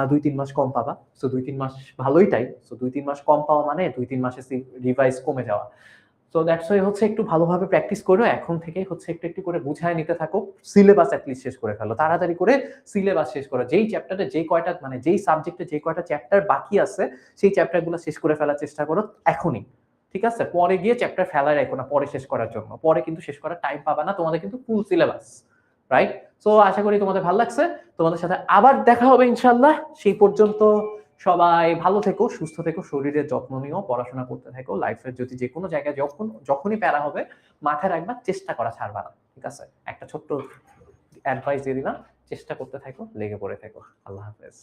2-3 মাস কম পাবা। সো 2-3 মাস ভালোই টাইম। সো 2-3 মাস কম পাওয়া মানে 2-3 মাসে রিভাইজ কমে যাওয়া। সো দ্যাটস ওয়াই হচ্ছে একটু ভালোভাবে প্র্যাকটিস করো, এখন থেকে হচ্ছে একটু একটু করে বুঝায় নিতে থাকো। সিলেবাস অ্যাটলিস্ট শেষ করে ফেলো, তাড়াতাড়ি করে সিলেবাস শেষ করো। যেই চ্যাপ্টারে যেই কয়টা মানে যেই সাবজেক্টে যে কয়টা চ্যাপ্টার বাকি আছে সেই চ্যাপ্টারগুলো শেষ করে ফেলার চেষ্টা করো এখনই। ঠিক আছে? পরে গিয়ে চ্যাপ্টার ফেলায় রাখো না পরে শেষ করার জন্য, পরে কিন্তু শেষ করার টাইম পাবা না, তোমাদের কিন্তু ফুল সিলেবাস, রাইট? সো আশা করি তোমাদের ভালো লাগছে। তোমাদের সাথে আবার দেখা হবে ইনশাল্লাহ। সেই পর্যন্ত সবাই ভালো থেকো, সুস্থ থেকো, শরীরের যত্ন নিও, পড়াশোনা করতে থাকো। লাইফের যদি যে কোনো জায়গায় যখনই প্যারা হবে মাথায় রাখবা, চেষ্টা করা ছাড়বা না। ঠিক আছে? একটা ছোট্ট অ্যাডভাইস দিয়ে দিলাম, চেষ্টা করতে থাকো, লেগে পড়ে থাকো। আল্লাহ হাফেজ।